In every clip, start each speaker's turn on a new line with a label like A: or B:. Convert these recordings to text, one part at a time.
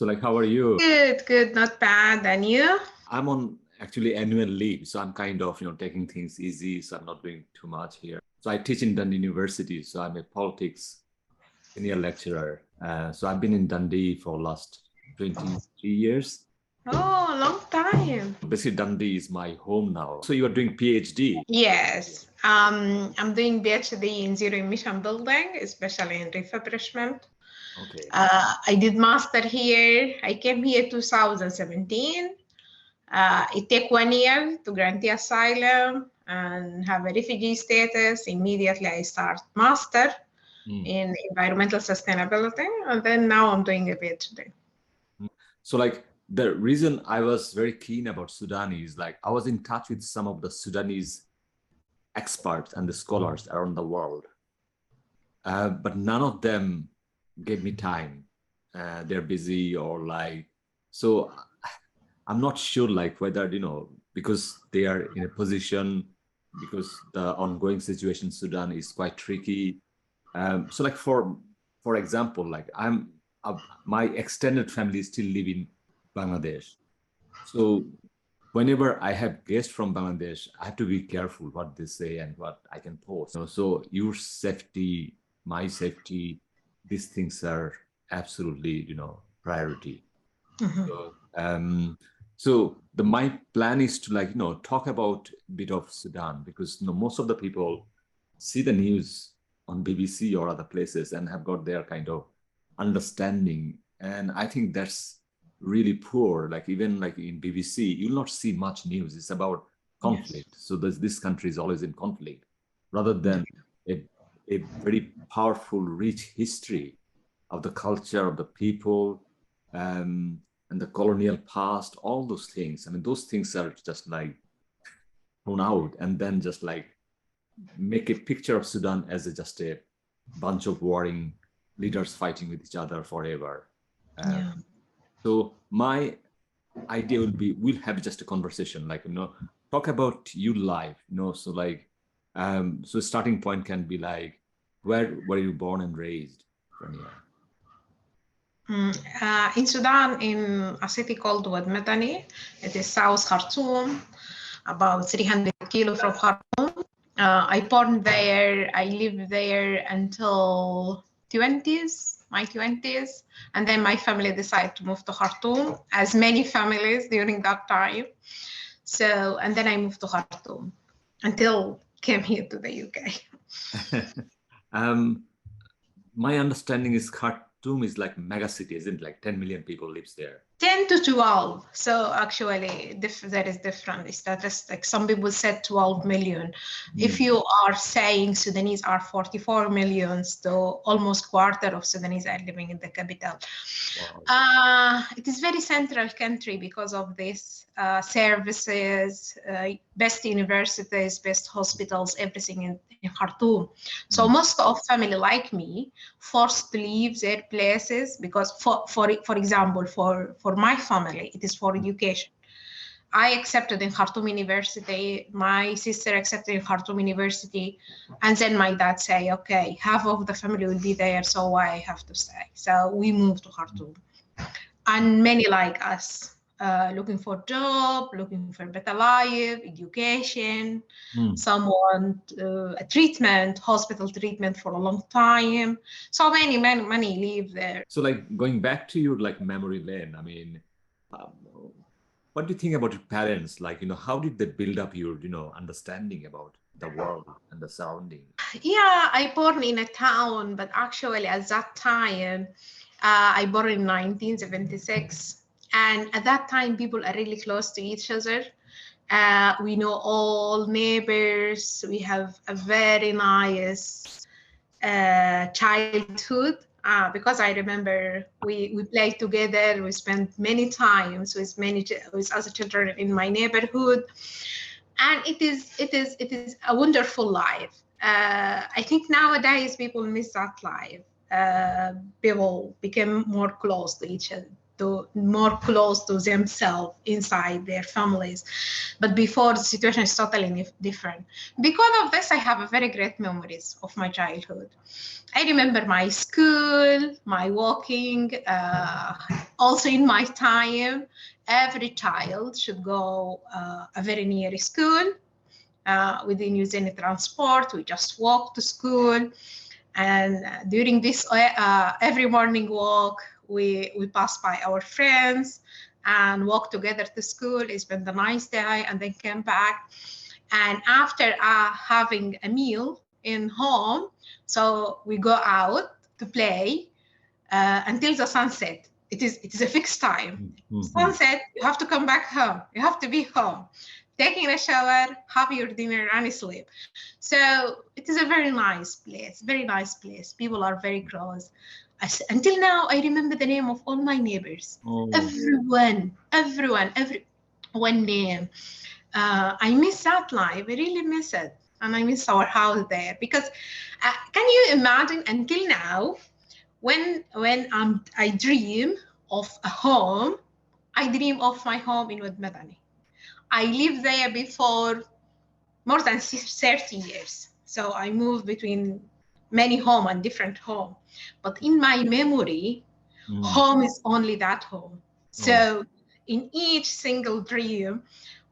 A: So like, how are you?
B: Good, not bad. And you?
A: I'm on actually annual leave, so I'm kind of, taking things easy, so I'm not doing too much here. So I teach in Dundee University, so I'm a politics senior lecturer. So I've been in Dundee for last 23 years.
B: Oh, long time.
A: Basically, Dundee is my home now. So you are doing PhD?
B: Yes. I'm doing PhD in zero emission building, especially in refurbishment.
A: Okay.
B: I did master here. I came here 2017. It took 1 year to grant the asylum and have a refugee status. Immediately I start master in environmental sustainability, and then now I'm doing a PhD.
A: So like the reason I was very keen about Sudan is like I was in touch with some of the Sudanese experts and the scholars around the world, but none of them gave me time. They're busy or like, so I'm not sure like whether, because they are in a position, because the ongoing situation in Sudan is quite tricky. So like for example, like my extended family still live in Bangladesh. So whenever I have guests from Bangladesh, I have to be careful what they say and what I can post. So your safety, my safety, these things are absolutely, priority. So my plan is to like, talk about a bit of Sudan because most of the people see the news on BBC or other places and have got their kind of understanding. And I think that's really poor. Like even like in BBC, you'll not see much news. It's about conflict. Yes. So this country is always in conflict rather than a very powerful, rich history of the culture of the people and the colonial past, all those things. I mean, those things are just like thrown out and then just like make a picture of Sudan as just a bunch of warring leaders fighting with each other forever. So my idea would be, we'll have just a conversation, like, talk about you live, so like, so starting point can be like, where were you born and raised, Rania?
B: In Sudan, in a city called Wad Madani. It is South Khartoum, about 300 kilos from Khartoum. I born there. I lived there until my 20s. And then my family decided to move to Khartoum, as many families during that time. So, and then I moved to Khartoum until came here to the UK.
A: My understanding is Khartoum is like mega city, isn't it? Like 10 million people lives there.
B: 10 to 12. So actually, that is different. It's that just like some people said 12 million. If you are saying Sudanese are 44 million, so almost quarter of Sudanese are living in the capital. Wow. It is very central country because of this services, best universities, best hospitals, everything in Khartoum. So most of family like me forced to leave their places because for example, for my family, it is for education. I accepted in Khartoum University, my sister accepted in Khartoum University, and then my dad say, okay, half of the family will be there, so I have to stay. So we moved to Khartoum. And many like us, looking for job, looking for better life, education, someone a treatment, hospital treatment for a long time. So many live there.
A: So like going back to your like memory lane, I mean, what do you think about your parents? Like, how did they build up your, understanding about the world and the surrounding?
B: Yeah, I born in a town, but actually at that time, I born in 1976. And at that time, people are really close to each other. We know all neighbors. We have a very nice childhood because I remember we played together. We spent many times with other children in my neighborhood, and it is a wonderful life. I think nowadays people miss that life. People become more close to more close to themselves inside their families. But before, the situation is totally different. Because of this, I have a very great memories of my childhood. I remember my school, my walking. Also in my time, every child should go a very near school. We didn't use any transport. We just walked to school. And during this every morning walk, we pass by our friends and walk together to school, spend a nice day, and then came back. And after having a meal in home, so we go out to play until the sunset. It is a fixed time.
A: Mm-hmm.
B: Sunset, you have to come back home. You have to be home, taking a shower, have your dinner, and sleep. So it is a very nice place, very nice place. People are very close. Until now, I remember the name of all my neighbors. Oh. Everyone name. I miss that life. I really miss it. And I miss our house there. Because can you imagine, until now, when I dream of a home, I dream of my home in Wad Madani. I lived there before more than 30 years. So I moved between many homes and different homes. But in my memory, home is only that home. So in each single dream,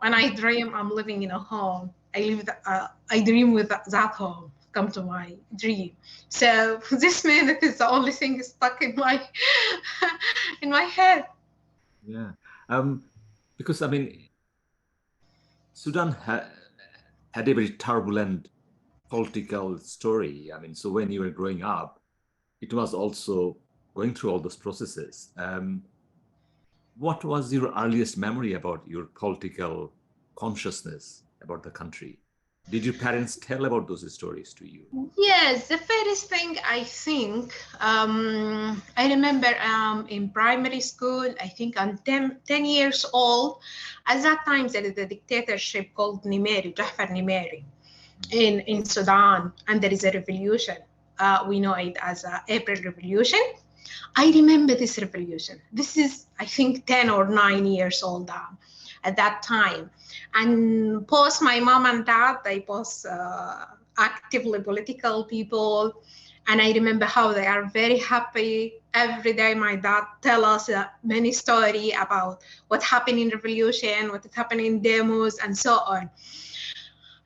B: when I dream I'm living in a home, I dream with that home come to my dream. So this minute is the only thing stuck in my in my head.
A: Yeah, because I mean, Sudan had a very turbulent political story. I mean, so when you were growing up, it was also going through all those processes. What was your earliest memory about your political consciousness about the country? Did your parents tell about those stories to you?
B: Yes, the first thing I think, I remember in primary school, I think I'm 10 years old. At that time, there is a dictatorship called Nimeri, Jafar Nimeri, in Sudan, and there is a revolution. We know it as April Revolution. I remember this revolution. This is, I think, 10 or 9 years old at that time. And post my mom and dad, they both actively political people. And I remember how they are very happy. Every day my dad tell us many story about what happened in revolution, what happened in demos, and so on.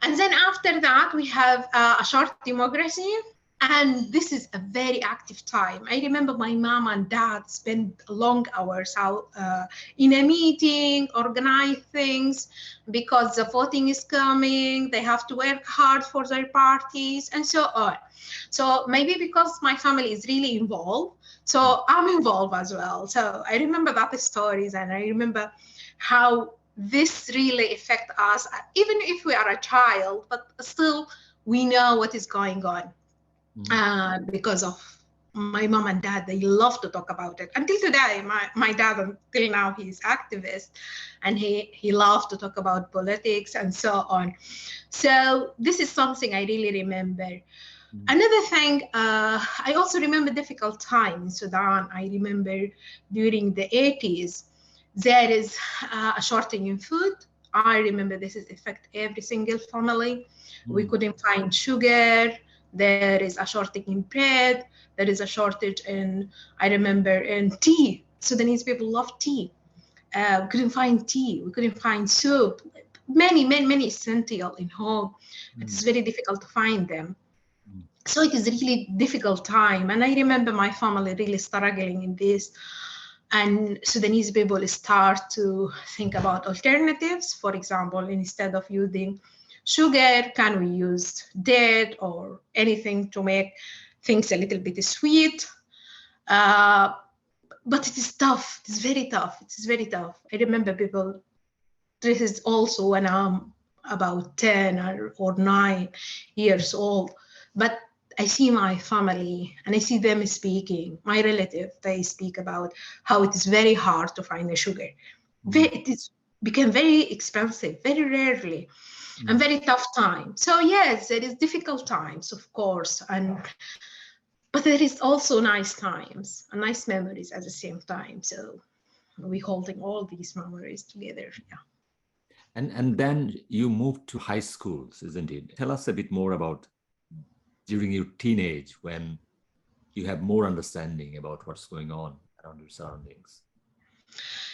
B: And then after that, we have a short democracy. And this is a very active time. I remember my mom and dad spent long hours out in a meeting, organize things, because the voting is coming. They have to work hard for their parties and so on. So maybe because my family is really involved, so I'm involved as well. So I remember that stories, and I remember how this really affect us, even if we are a child, but still we know what is going on. Because of my mom and dad, they love to talk about it. Until today, my dad, until now, he's activist, and he loves to talk about politics and so on. So this is something I really remember. Another thing, I also remember difficult time in Sudan. I remember during the 80s, there is a shortage in food. I remember this is affect every single family. We couldn't find sugar. There is a shortage in bread. There is a shortage in, I remember, in tea. Sudanese people love tea. We couldn't find tea. We couldn't find soup. Many essential in home. It's very difficult to find them. So it is really difficult time. And I remember my family really struggling in this. And Sudanese people start to think about alternatives. For example, instead of using sugar, can we use date or anything to make things a little bit sweet? But it is tough. It's very tough. It's very tough. I remember people, this is also when I'm about 10 or 9 years old. But I see my family and I see them speaking, my relative, they speak about how it is very hard to find the sugar. It is became very expensive, very rarely. And very tough time. So yes, there is difficult times, of course, but there is also nice times and nice memories at the same time. So we holding all these memories together. Yeah.
A: And then you moved to high schools, isn't it? Tell us a bit more about during your teenage when you have more understanding about what's going on around your surroundings.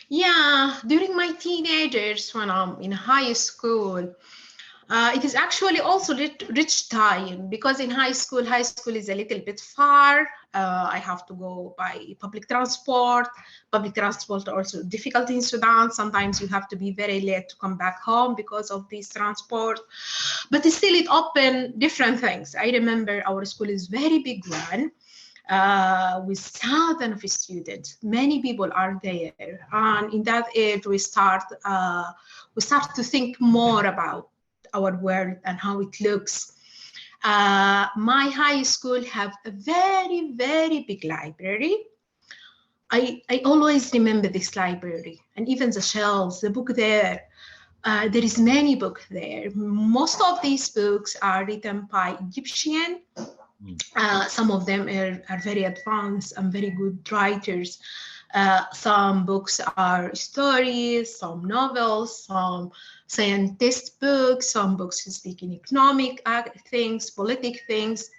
B: Yeah, during my teenagers, when I'm in high school, it is actually also rich time, because in high school is a little bit far. I have to go by public transport. Public transport also difficult in Sudan. Sometimes you have to be very late to come back home because of this transport. But still, it opened different things. I remember our school is very big one. With thousands of students, many people are there, and in that age we start to think more about our world and how it looks. My high school have a very, very big library. I always remember this library, and even the shelves, the book there. There is many books there. Most of these books are written by Egyptian. Some of them are very advanced and very good writers. Some books are stories, some novels, some scientist books, some books speaking economic things, politic things.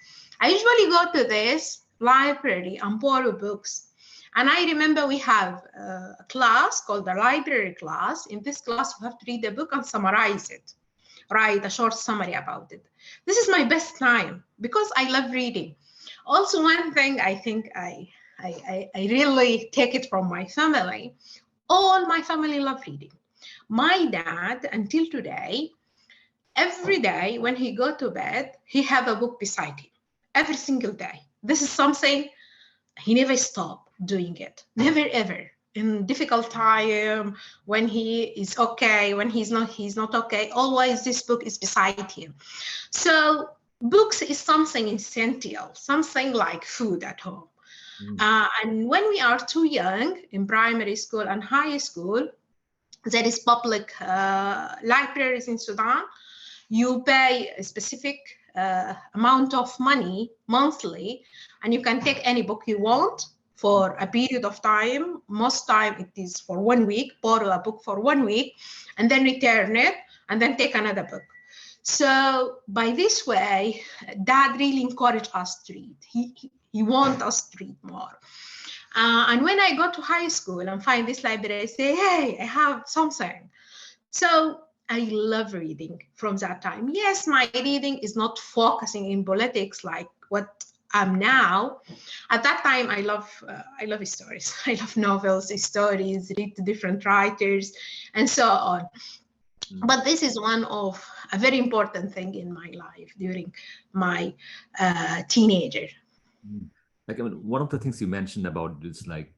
B: I usually go to this library and borrow books. And I remember we have a class called the library class. In this class, you have to read the book and summarize it, write a short summary about it. This is my best time because I love reading. Also, one thing I think I really take it from my family. All my family love reading. My dad, until today, every day when he go to bed, he have a book beside him. Every single day. This is something he never stop doing it. Never ever. In difficult time, when he is okay, when he's not okay, always this book is beside him. So books is something essential, something like food at home. And when we are too young in primary school and high school, there is public libraries in Sudan. You pay a specific amount of money monthly, and you can take any book you want for a period of time. Most time it is for 1 week, borrow a book for 1 week, and then return it, and then take another book. So by this way, Dad really encouraged us to read. He wants us to read more. And when I go to high school and find this library, I say, hey, I have something. So I love reading from that time. Yes, my reading is not focusing in politics like what I'm now. At that time, I love stories. I love novels, stories, read to different writers, and so on. But this is one of a very important thing in my life during my teenager.
A: Like, I mean, one of the things you mentioned about is like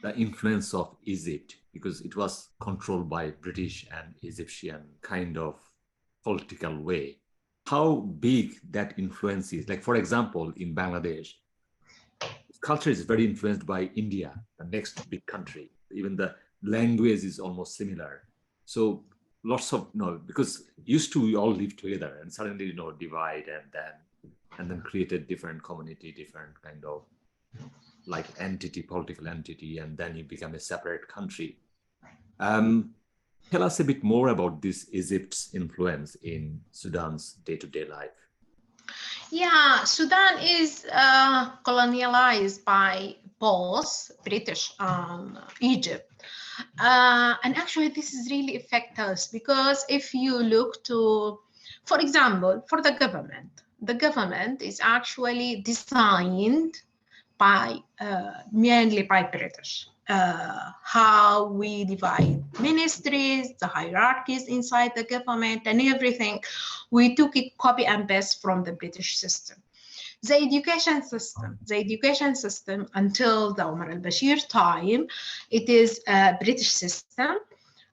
A: the influence of Egypt, because it was controlled by British and Egyptian kind of political way. How big that influence is. Like, for example, in Bangladesh, culture is very influenced by India, the next big country. Even the language is almost similar. So lots of, because used to we all live together, and suddenly, divide and then created different community, different kind of like entity, political entity, and then you become a separate country. Tell us a bit more about this Egypt's influence in Sudan's day-to-day life.
B: Yeah, Sudan is colonialized by both British and Egypt. And actually, this is really affect us because if you look to, for example, for the government is actually designed by mainly by British. How we divide ministries, the hierarchies inside the government, and everything. We took it copy and paste from the British system. The education system until the Omar al-Bashir time, it is a British system.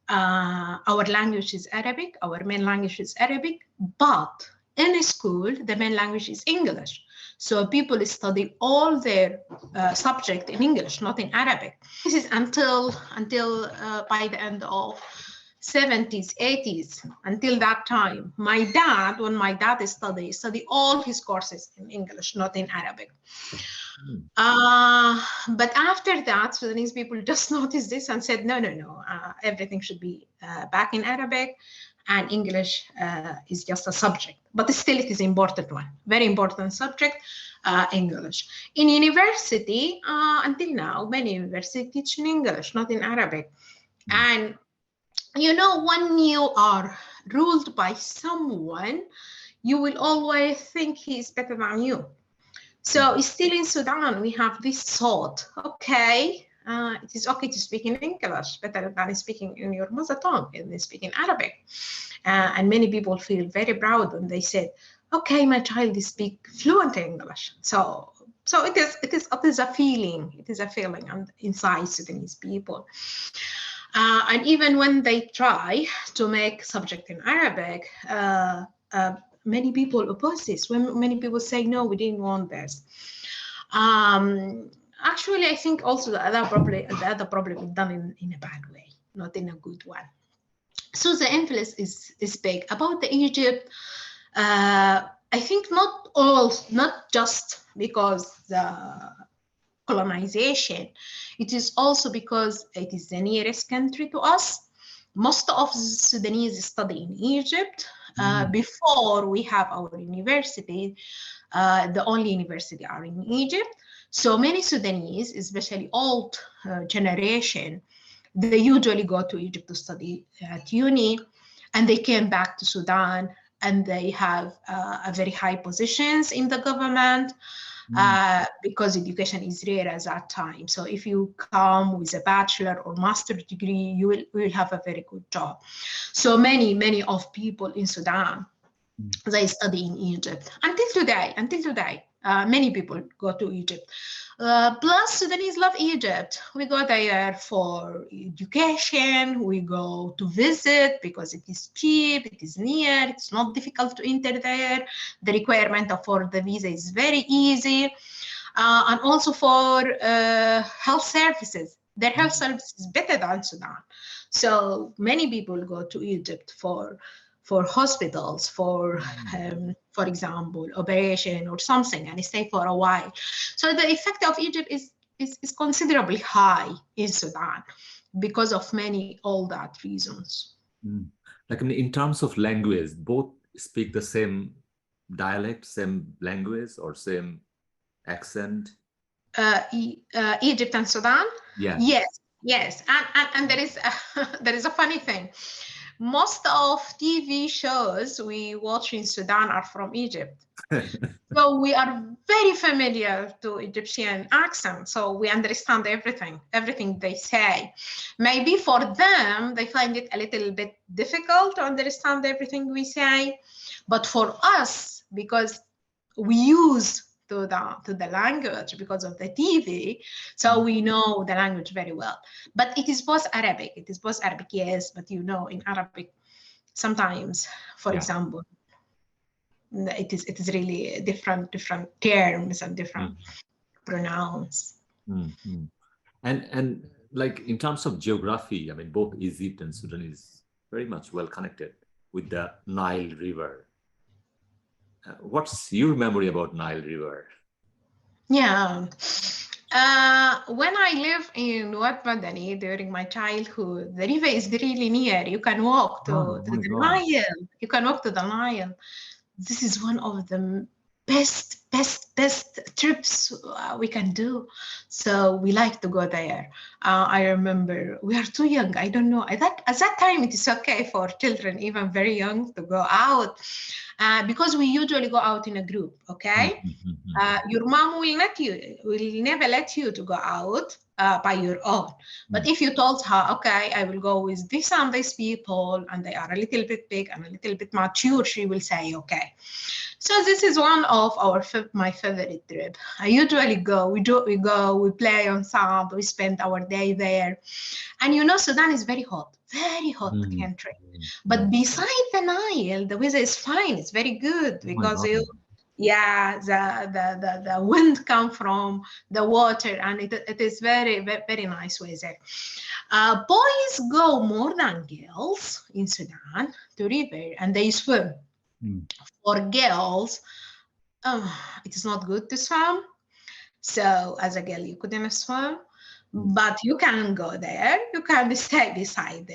B: Our language is Arabic, our main language is Arabic, but in school, the main language is English. So people study all their subject in English, not in Arabic. This is until by the end of 70s, 80s, until that time. My dad, when my dad studied all his courses in English, not in Arabic. But after that, Sudanese people just noticed this and said, no, everything should be back in Arabic, and English is just a subject. But still, it is an important one, very important subject, English. In university, until now, many universities teach in English, not in Arabic. And, when you are ruled by someone, you will always think he is better than you. So still in Sudan, we have this thought, okay, it is okay to speak in English, better than speaking in your mother tongue and speaking Arabic. And many people feel very proud when they said, okay, my child speaks fluent English. So it is a feeling. It is a feeling inside Sudanese people. And even when they try to make subject in Arabic, many people oppose this. When many people say, no, we didn't want this. Actually, I think also the other problem is done in a bad way, not in a good one. So the influence is big. About the Egypt, I think not just because the colonization, it is also because it is the nearest country to us. Most of the Sudanese study in Egypt. Before we have our university, the only university are in Egypt. So many Sudanese, especially old generation, they usually go to Egypt to study at uni, and they came back to Sudan, and they have a very high positions in the government. Because education is rare at that time. So if you come with a bachelor or master degree, you will have a very good job. So many of people in Sudan, they study in Egypt. Until today, many people go to Egypt. Plus, Sudanese love Egypt. We go there for education. We go to visit because it is cheap, it is near, it's not difficult to enter there. The requirement for the visa is very easy. And also for health services. Their health service is better than Sudan. So many people go to Egypt for hospitals, for example, operation or something, and stay for a while. So the effect of Egypt is considerably high in Sudan because of all that reasons.
A: Like in terms of language, both speak the same dialect, same language, or same accent?
B: Egypt and Sudan?
A: Yeah.
B: Yes. And there is a funny thing. Most of TV shows we watch in Sudan are from Egypt. So we are very familiar to Egyptian accent. So we understand everything they say. Maybe for them, they find it a little bit difficult to understand everything we say. But for us, because we use to the language because of the TV, so we know the language very well. But it is both Arabic. Yes, but in Arabic, sometimes, for example, it is really different terms and different pronouns.
A: And like in terms of geography, I mean, both Egypt and Sudan is very much well connected with the Nile River. What's your memory about Nile River?
B: Yeah. When I lived in Wat Madani during my childhood, the river is really near. You can walk to the Nile. You can walk to the Nile. This is one of the best trips we can do. So we like to go there. I remember we are too young. I don't know. At that time, it is okay for children, even very young, to go out. Because we usually go out in a group, okay? Your mom will never let you to go out by your own. But if you told her, okay, I will go with this and these people, and they are a little bit big and a little bit mature, she will say, okay. So this is one of my favorite trip. I usually go, we play on sand, we spend our day there. And Sudan is very hot country. But beside the Nile, the weather is fine. It's very good because the wind comes from the water, and it is very, very nice weather. Boys go more than girls in Sudan to river and they swim. For girls, it is not good to swim. So as a girl, you couldn't swim, but you can go there. You can stay beside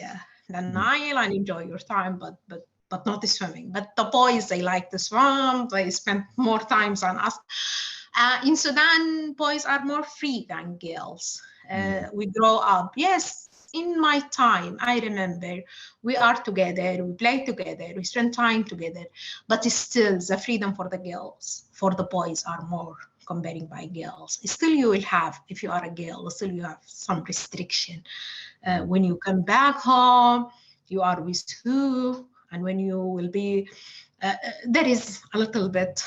B: the Nile and enjoy your time, but not swimming. But the boys, they like to swim. They spend more time than us. In Sudan, boys are more free than girls. We grow up. Yes, in my time, I remember we are together, we play together, we spend time together, but still the freedom for the girls, for the boys are more comparing by girls. Still you will have, if you are a girl, still you have some restriction. When you come back home, you are with who, and when you will be, there is a little bit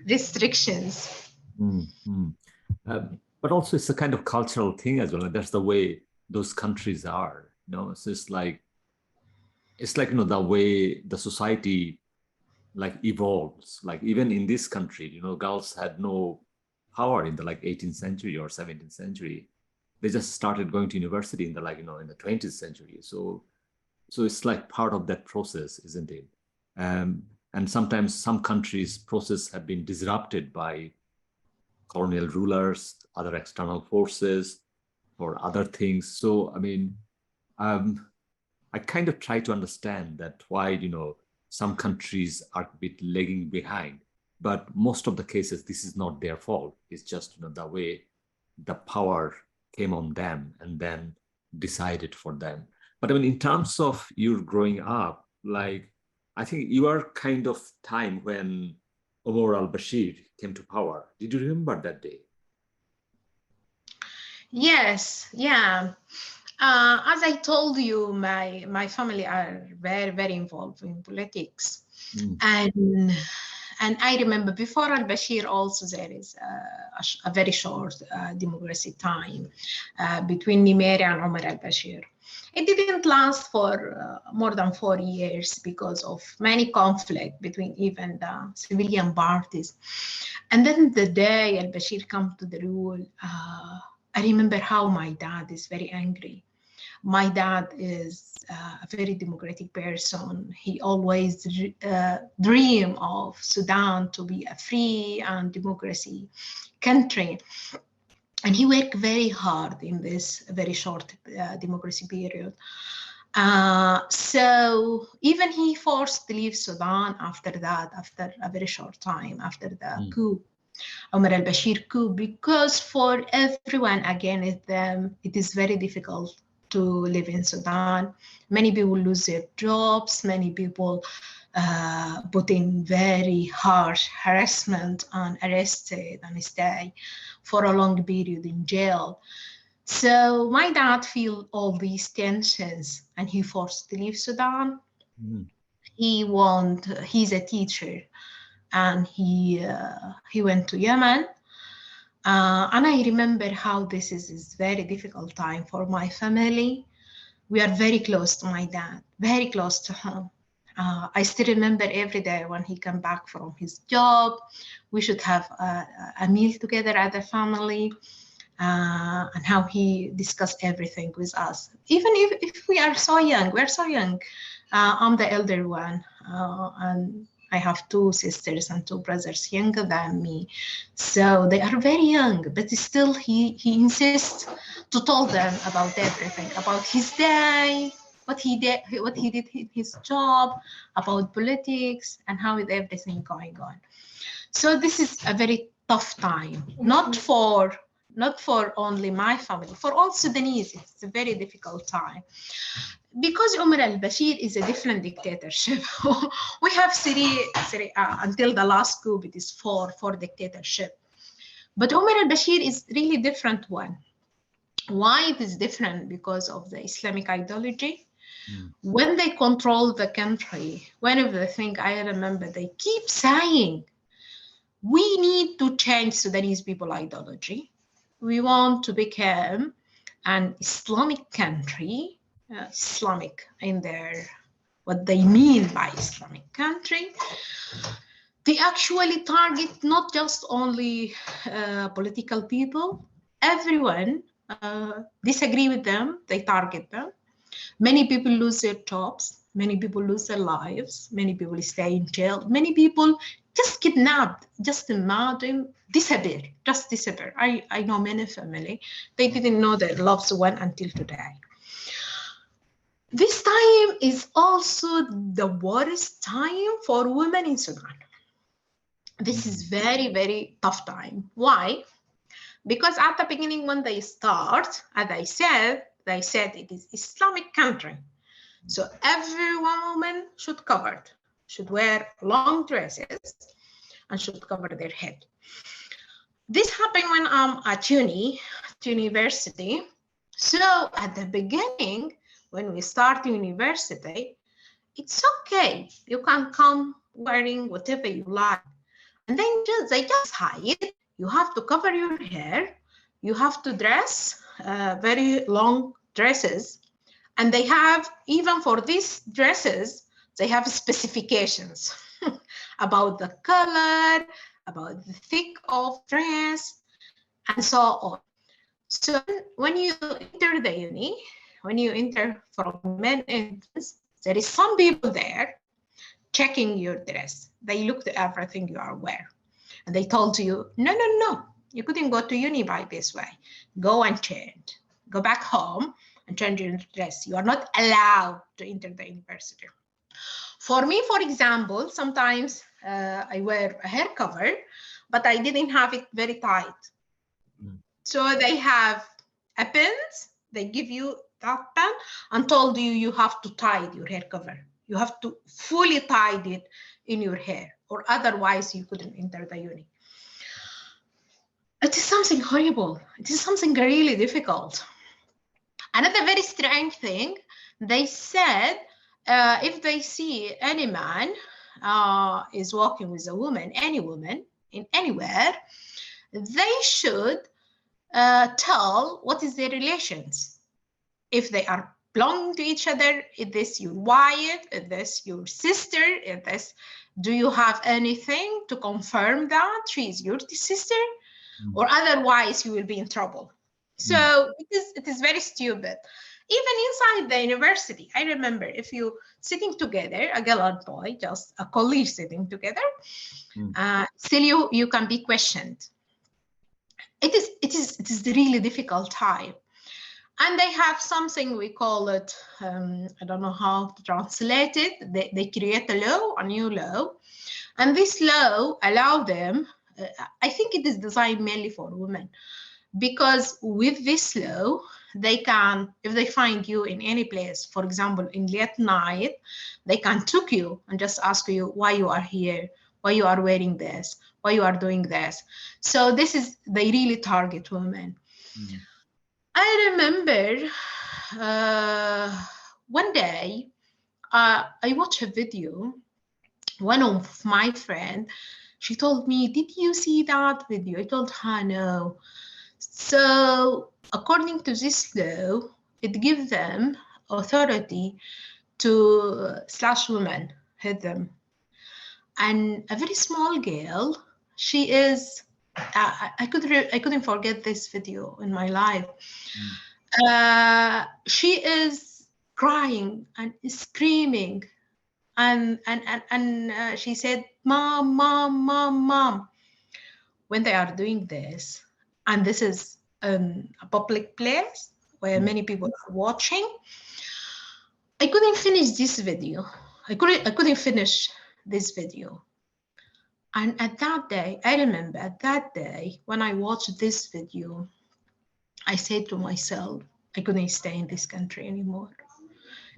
B: restrictions.
A: But also it's a kind of cultural thing as well. That's the way those countries are. So it's like the way the society like evolves. Like even in this country, girls had no power in the 18th century or 17th century. They just started going to university in the in the 20th century. So it's like part of that process, isn't it? And sometimes some countries' process have been disrupted by colonial rulers, other external forces, or other things. So, I mean, I kind of try to understand that why, some countries are a bit lagging behind, but most of the cases, this is not their fault. It's just, the way the power came on them and then decided for them. But I mean, in terms of you growing up, I think you are kind of time when Omar al-Bashir came to power. Did you remember that day?
B: Yes, yeah. As I told you, my family are very, very involved in politics. And I remember before al-Bashir also there is a very short democracy time between Nimeiri and Omar al-Bashir. It didn't last for more than 4 years because of many conflict between even the civilian parties. And then the day al-Bashir come to the rule, I remember how my dad is very angry. My dad is a very democratic person. He always dream of Sudan to be a free and democracy country. And he worked very hard in this very short democracy period. So even he forced to leave Sudan after that, after a very short time, after the coup, Omar al-Bashir coup, because for everyone against them, it is very difficult to live in Sudan. Many people lose their jobs, many people put in very harsh harassment and arrested and stay for a long period in jail. So my dad feel all these tensions and he forced to leave Sudan. He's a teacher and he went to Yemen. And I remember how this is very difficult time for my family. We are very close to my dad, very close to him. I still remember every day when he came back from his job, we should have a meal together as a family, and how he discussed everything with us. Even if we are so young, we're so young. I'm the elder one, and I have 2 sisters and 2 brothers younger than me. So they are very young, but still he insists to tell them about everything, about his day, what he did in his job, about politics, and how is everything going on. So this is a very tough time, not for only my family, for all Sudanese. It's a very difficult time. Because Omar al-Bashir is a different dictatorship. We have until the last coup, it is four dictatorship. But Omar al-Bashir is really different one. Why it is different? Because of the Islamic ideology. When they control the country, one of the things I remember, they keep saying, we need to change Sudanese people ideology. We want to become an Islamic country, Islamic in their, what they mean by Islamic country. They actually target not just only political people, everyone disagree with them, they target them. Many people lose their jobs. Many people lose their lives. Many people stay in jail. Many people just kidnapped. Just imagine, disappear, just disappear. I know many family, they didn't know their loved one until today. This time is also the worst time for women in Sudan. This is very, very tough time. Why? Because at the beginning, when they start, as I said, they said it is Islamic country. So every woman should cover, should wear long dresses and should cover their head. This happened when I'm at university. So at the beginning, when we start university, it's okay. You can come wearing whatever you like. And then they just hide. You have to cover your hair. You have to dress very long dresses. And they have, even for these dresses, they have specifications about the color, about the thick of dress, and so on. So when you enter the uni, when you enter from main entrance, there is some people there checking your dress. They looked at everything you are wearing. And they told you, no, you couldn't go to uni by this way. Go and change. Go back home and change your dress. You are not allowed to enter the university. For me, for example, sometimes I wear a hair cover, but I didn't have it very tight. So they have a pins, they give you that pen and told you you have to tie your hair cover. You have to fully tie it in your hair, or otherwise you couldn't enter the uni. It is something horrible. It is something really difficult. Another very strange thing, they said if they see any man is walking with a woman, any woman in anywhere, they should tell what is their relations. If they are belonging to each other, is this your wife? Is this your sister? Is this, do you have anything to confirm that she is your sister? Or otherwise you will be in trouble. So it is very stupid. Even inside the university, I remember if you sitting together, a girl and boy, just a colleague sitting together, still you can be questioned. It is the really difficult time. And they have something, we call it, I don't know how to translate it. They create a law, a new law. And this law allow them, I think it is designed mainly for women, because with this law, they can, if they find you in any place, for example, in late night, they can took you and just ask you why you are here, why you are wearing this, why you are doing this. So this is, they really target women. I remember one day I watched a video. One of my friends, she told me, did you see that video? I told her no. So according to this law, it gives them authority to slash women, hit them. And a very small girl, she is, I couldn't forget this video in my life. She is crying and screaming, and she said, "Mom, mom, mom, mom." When they are doing this, and this is a public place where many people are watching, I couldn't finish this video. I couldn't finish this video. And at that day, I remember at that day, when I watched this video, I said to myself, I couldn't stay in this country anymore.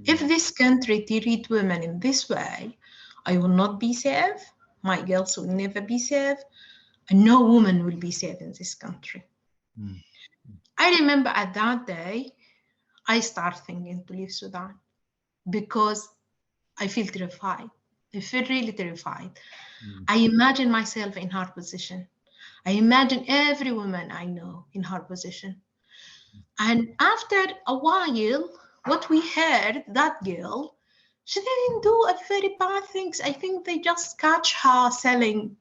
B: If this country treat women in this way, I will not be safe. My girls will never be safe. And no woman will be safe in this country. I remember at that day, I started thinking to leave Sudan because I feel terrified. I feel really terrified. I imagine myself in her position. I imagine every woman I know in her position. And after a while, what we heard, that girl, she didn't do a very bad things. I think they just catch her selling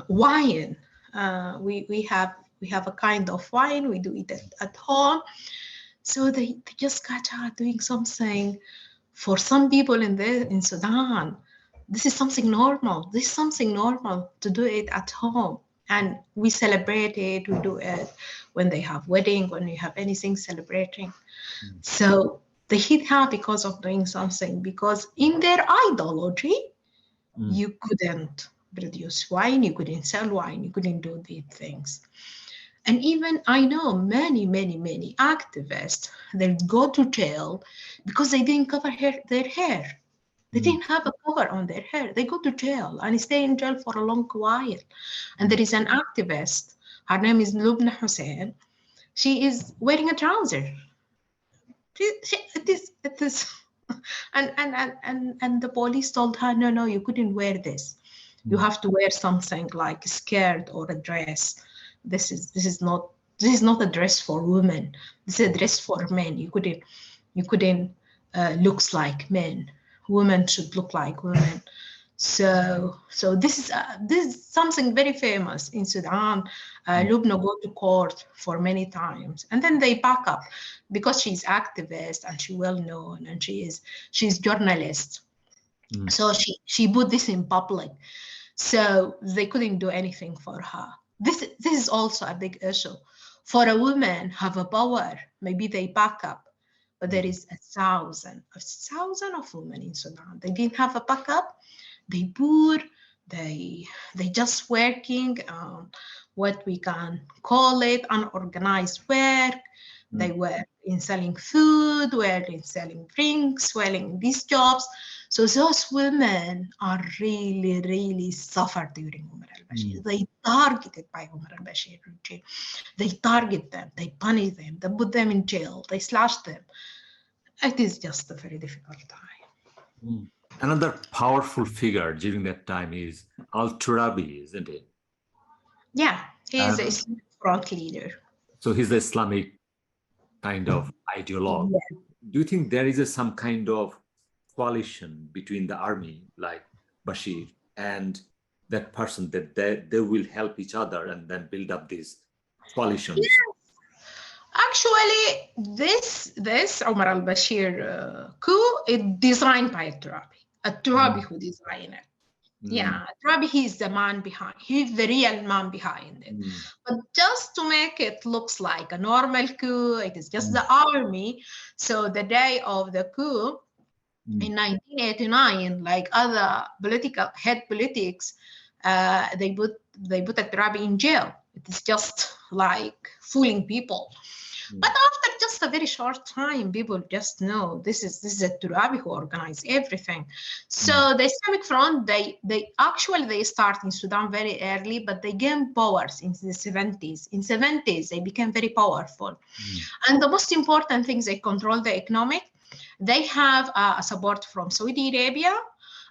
B: wine. We have We have a kind of wine. We do it at home. So they just got out doing something. For some people in Sudan, this is something normal. This is something normal to do it at home. And we celebrate it. We do it when they have wedding, when we have anything celebrating. So they hit her because of doing something, because in their ideology, you couldn't produce wine, you couldn't sell wine, you couldn't do these things. And even I know many activists, they go to jail because they didn't cover their hair. They didn't have a cover on their hair. They go to jail and stay in jail for a long while. And there is an activist, her name is Lubna Hussein. She is wearing a trouser. It is, and the police told her, no, you couldn't wear this. You have to wear something like a skirt or a dress. This is not a dress for women. This is a dress for men. You couldn't looks like men. Women should look like women. So this is something very famous in Sudan. Lubna go to court for many times, and then they back up because she's activist and she's well known and she's journalist. So she put this in public, so they couldn't do anything for her. This is also a big issue. For a woman have a power, maybe they back up. But there is a thousand of women in Sudan. They didn't have a backup. They poor. They just working on what we can call it unorganized work. They were in selling food, were in selling drinks, were in these jobs. So those women are really suffered during Omar al-Bashir. They targeted by Omar al-Bashir regime. They target them, they punish them, they put them in jail, they slash them. It is just a very difficult time.
A: Another powerful figure during that time is Al-Turabi, isn't it?
B: Yeah, he is a front leader.
A: So he's the Islamic kind of ideologue. Yeah. Do you think there is some kind of coalition between the army, like Bashir, and that person, that they will help each other and then build up these coalitions?
B: Yes. Actually, this Omar al-Bashir coup is designed by Turabi who designed it. Yeah, Turabi, he's the man behind. He's the real man behind it. But just to make it looks like a normal coup, it is just the army. So the day of the coup in 1989, like other head politics, they put Turabi in jail. It is just like fooling people. But after just a very short time, people just know this is a Turabi who organized everything. So the Islamic Front, they start in Sudan very early, but they gained powers in the 70s. In 70s, they became very powerful. And the most important thing is they control the economic. They have a support from Saudi Arabia,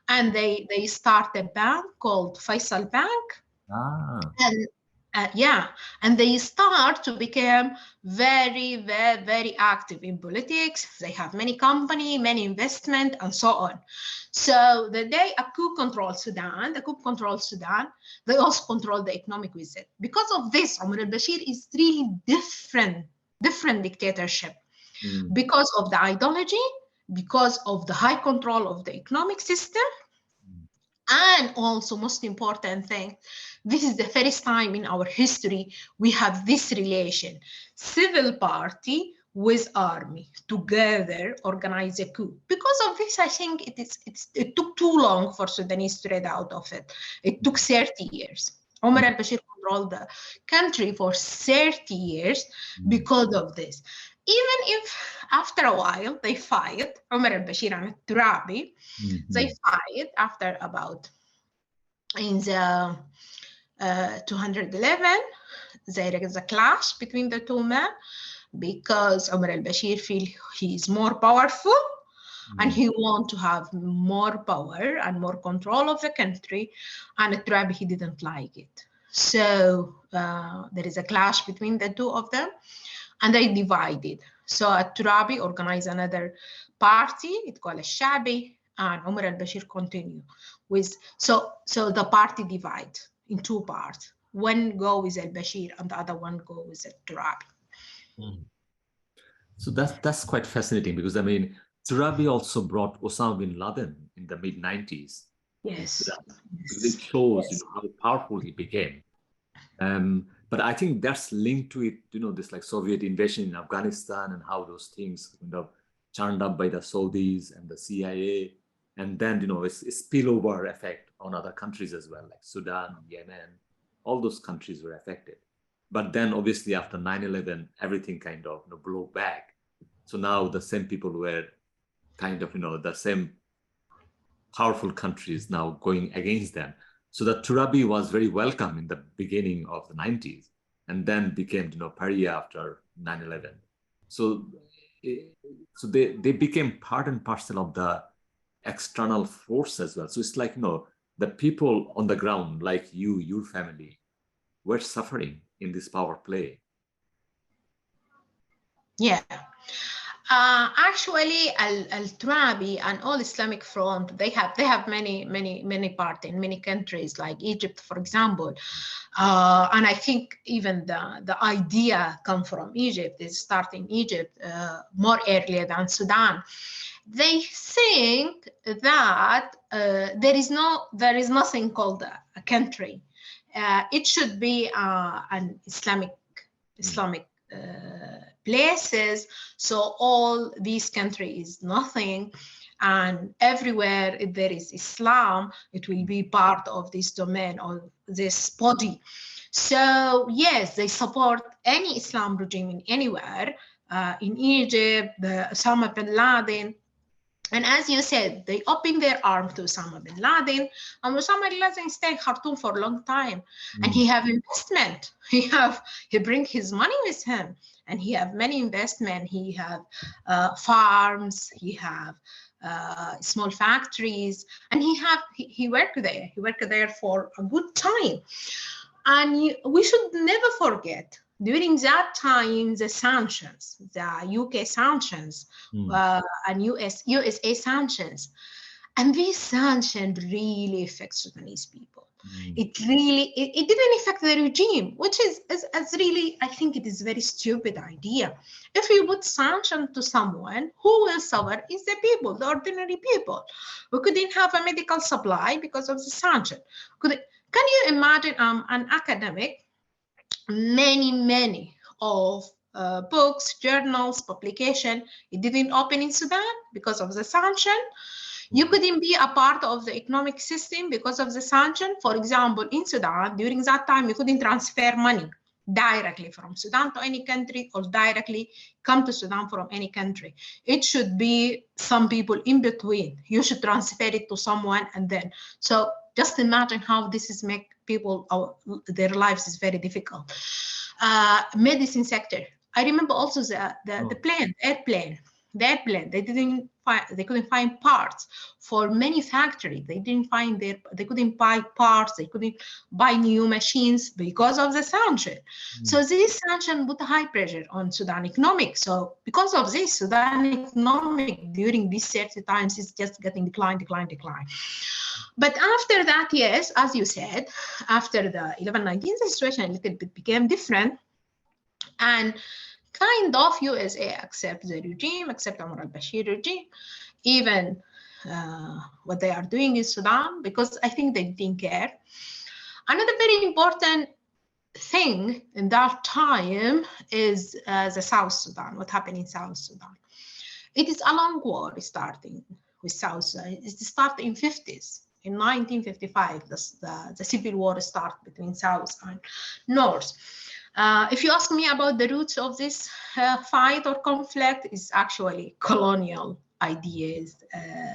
B: and they start a bank called Faisal Bank. And they start to become very active in politics. They have many companies, many investment, and so on. So the day a coup controls Sudan, they also control the economic with it. Because of this, Omar al-Bashir is really different dictatorship. Because of the ideology, because of the high control of the economic system, and also most important thing, this is the first time in our history we have this relation, civil party with army together organize a coup. Because of this, I think it took too long for Sudanese to get out of it. It took 30 years. Omar al-Bashir controlled the country for 30 years because of this. Even if after a while they fight, Omar al-Bashir and Turabi, they fight after about in the 211, there is a clash between the two men because Omar al-Bashir feels he is more powerful and he wants to have more power and more control of the country, and Turabi, he didn't like it. So there is a clash between the two of them, and they divided. So Turabi organized another party, it's called Shabi, and Omar al-Bashir continued with, so the party divided in two parts. one go with al-Bashir and the other one go with al-Turabi.
A: Mm. So that's quite fascinating, because I mean, Turabi also brought Osama bin Laden in the mid-90s in
B: Yes.
A: Sudan, because it shows,
B: Yes.
A: how powerful he became. But I think that's linked to it, this like Soviet invasion in Afghanistan and how those things kind of churned up by the Saudis and the CIA. And then, it's a spillover effect on other countries as well, like Sudan, Yemen, all those countries were affected. But then obviously after 9/11, everything kind of blew back. So now the same people were kind of, the same powerful countries now going against them. So the Turabi was very welcome in the beginning of the 90s, and then became, pariah after 9/11. So, so they became part and parcel of the external force as well. So it's like, the people on the ground, like you, your family, were suffering in this power play.
B: Yeah. Actually, al-Turabi and all Islamic Front, they have many parts in many countries, like Egypt, for example. And I think even the idea come from Egypt, is starting Egypt more earlier than Sudan. They think that there is nothing called a country. It should be an Islamic places. So all these countries is nothing, and everywhere if there is Islam, it will be part of this domain or this body. So yes, they support any Islam regime in anywhere. In Egypt, the Osama bin Laden. And as you said, they opened their arm to Osama bin Laden, and Osama bin Laden stayed in Khartoum for a long time. And he have investment. He bring his money with him, and he have many investment. He have farms. He have small factories, and he worked there. He worked there for a good time. And we should never forget, during that time, the sanctions, the UK sanctions, and USA sanctions. And these sanctions really affect Sudanese people. It didn't affect the regime, which is really, I think it is a very stupid idea. If you put sanction to someone, who will suffer is the people, the ordinary people. We couldn't have a medical supply because of the sanction. Can you imagine an academic, many of books, journals, publication, it didn't open in Sudan because of the sanction. You couldn't be a part of the economic system because of the sanction. For example, in Sudan, during that time, you couldn't transfer money directly from Sudan to any country or directly come to Sudan from any country. It should be some people in between. You should transfer it to someone, and then. So just imagine how this is make people, their lives is very difficult. Medicine sector. I remember also the airplane. They couldn't find parts for manufacturing. They couldn't buy parts. They couldn't buy new machines because of the sanction. So this sanction put high pressure on Sudan economic. So because of this, Sudan economic during these 30 times is just getting decline. But after that, yes, as you said, after the 11/19, the situation a little bit became different, and kind of USA accept the regime, accept Omar al-Bashir regime, even what they are doing in Sudan, because I think they didn't care. Another very important thing in that time is the South Sudan, what happened in South Sudan. It is a long war starting with South Sudan. It started in 50s. In 1955, the civil war started between South and North. If you ask me about the roots of this fight or conflict, is actually colonial ideas.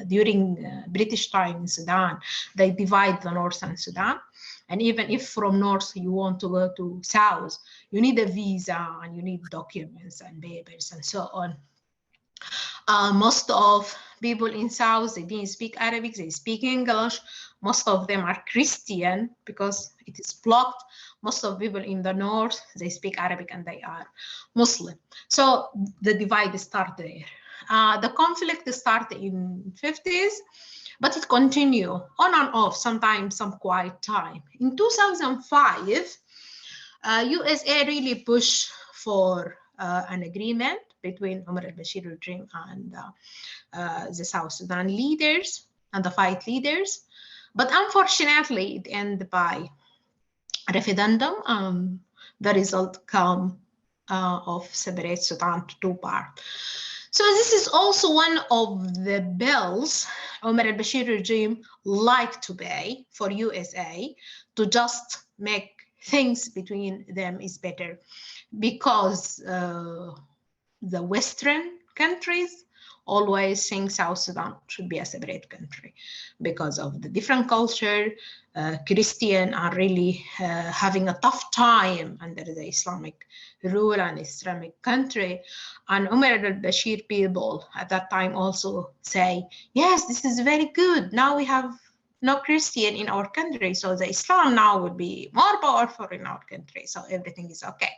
B: During British time in Sudan, they divide the North and Sudan. And even if from North you want to go to South, you need a visa and you need documents and papers and so on. Most of people in South, they didn't speak Arabic, they speak English. Most of them are Christian because it is blocked. Most of people in the North, they speak Arabic and they are Muslim. So the divide started there. The conflict started in 50s, but it continued on and off, sometimes some quiet time. In 2005, USA really pushed for an agreement between Omar al-Bashir regime and the South Sudan leaders and the fight leaders. But unfortunately, it ended by referendum. The result come of separate Sudan to two parts. So this is also one of the bills Omar al-Bashir regime like to pay for USA to just make things between them is better, because the Western countries always think South Sudan should be a separate country because of the different culture. Christian are really having a tough time under the Islamic rule and Islamic country. And Umar al-Bashir people at that time also say, yes, this is very good. Now we have no Christian in our country, so the Islam now will be more powerful in our country, so everything is okay.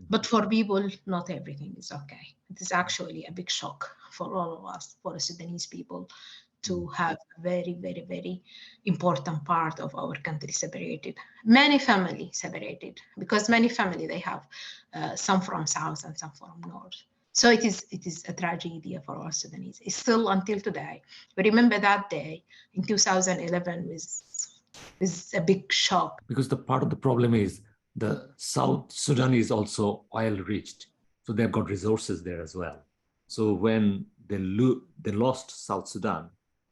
B: But for people, not everything is okay. It is actually a big shock for all of us, for the Sudanese people, to have a very, very, very important part of our country separated. Many families separated, because many families, they have some from south and some from north. So it is a tragedy for our Sudanese. It's still until today. We remember that day in 2011 was a big shock.
A: Because the part of the problem is the South Sudan is also oil rich. So they've got resources there as well. So when they lost South Sudan,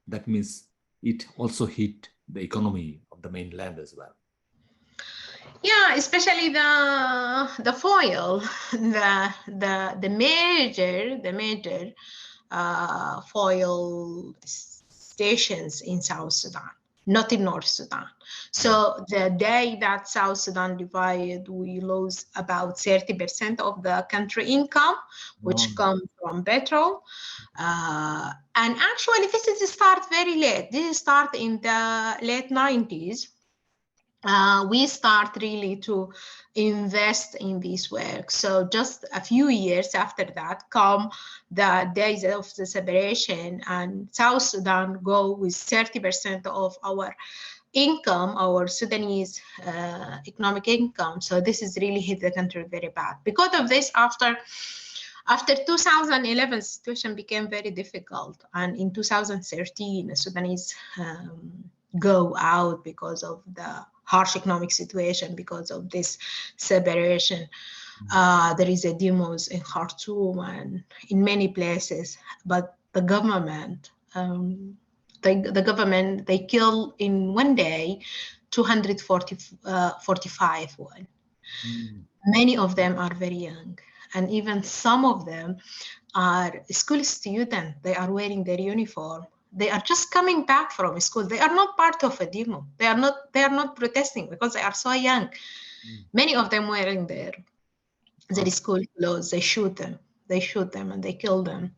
A: that means it also hit the economy of the mainland as well.
B: Yeah, especially the foil, the major foil stations in South Sudan, not in North Sudan. So the day that South Sudan divided, we lose about 30% of the country income, which comes from petrol. And actually, this is start very late. This start in the late 90s. We start really to invest in this work. So just a few years after that come the days of the separation, and South Sudan go with 30% of our income, our Sudanese economic income. So this is really hit the country very bad. Because of this, after 2011, the situation became very difficult. And in 2013, the Sudanese go out because of the harsh economic situation, because of this separation. There is a demos in Khartoum and in many places, but the government, they kill in one day 245 one. Many of them are very young, and even some of them are school students. They are wearing their uniform. They are just coming back from school. They are not part of a demo. They are not protesting because they are so young. Many of them wearing their school clothes. They shoot them and they kill them.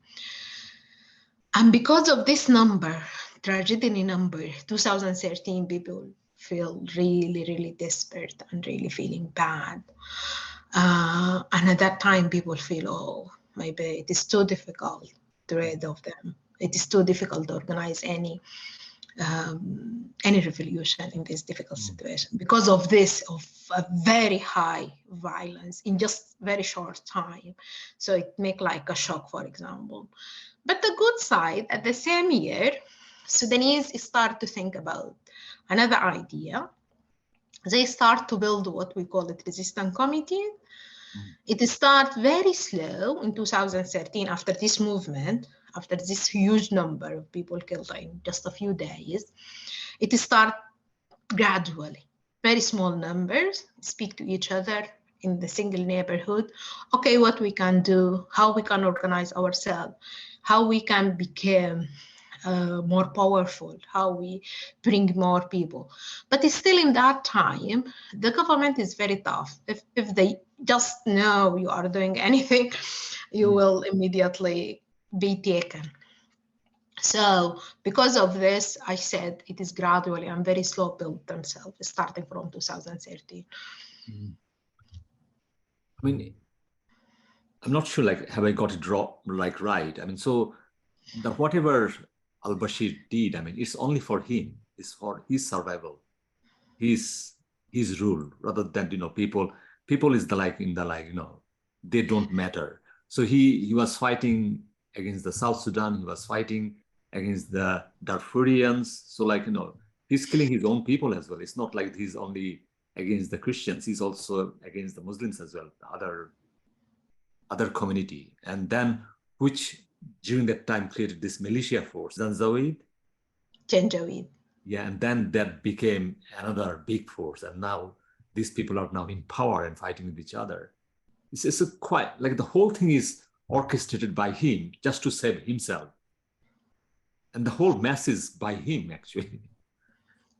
B: And because of this number, tragedy number, 2013, people feel really, really desperate and really feeling bad. And at that time, people feel, oh, maybe it is too difficult to rid of them. It is too difficult to organize any revolution in this difficult situation because of this, of a very high violence in just very short time. So it make like a shock, for example. But the good side, at the same year, Sudanese start to think about another idea. They start to build what we call it resistance committee. It starts very slow in 2013 after this movement, after this huge number of people killed in just a few days. It starts gradually, very small numbers, speak to each other in the single neighborhood. Okay, what we can do, how we can organize ourselves, how we can become more powerful, how we bring more people. But it's still in that time, the government is very tough. If they just know you are doing anything, you will immediately be taken. So because of this, I said it is gradually and very slow build themselves, starting from 2013.
A: I mean, I'm not sure, like, have I got it right? I mean, so the whatever al-Bashir did, I mean, it's only for him. It's for his survival. His his rule rather than, people is they don't matter. So he was fighting against the South Sudan. He was fighting against the Darfurians. So he's killing his own people as well. It's not like he's only against the Christians. He's also against the Muslims as well, the other community. And then which during that time created this militia force, Zanjaweed. Yeah, and then that became another big force. And now these people are now in power and fighting with each other. It's quite like the whole thing is orchestrated by him just to save himself. And the whole mess is by him, actually.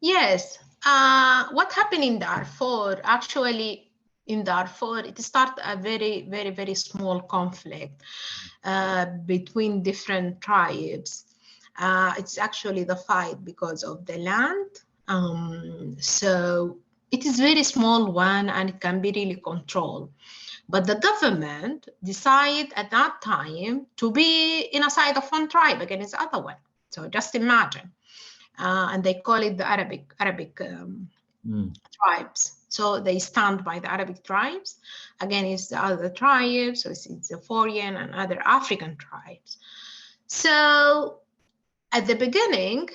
B: Yes. What happened in Darfur, actually, in Darfur, it started a very, very, very small conflict between different tribes. It's actually the fight because of the land. So it is very small one and it can be really controlled. But the government decided at that time to be in a side of one tribe against the other one. So just imagine. And they call it the Arabic tribes. So they stand by the Arabic tribes against the other tribes. So it's the foreign and other African tribes. So at the beginning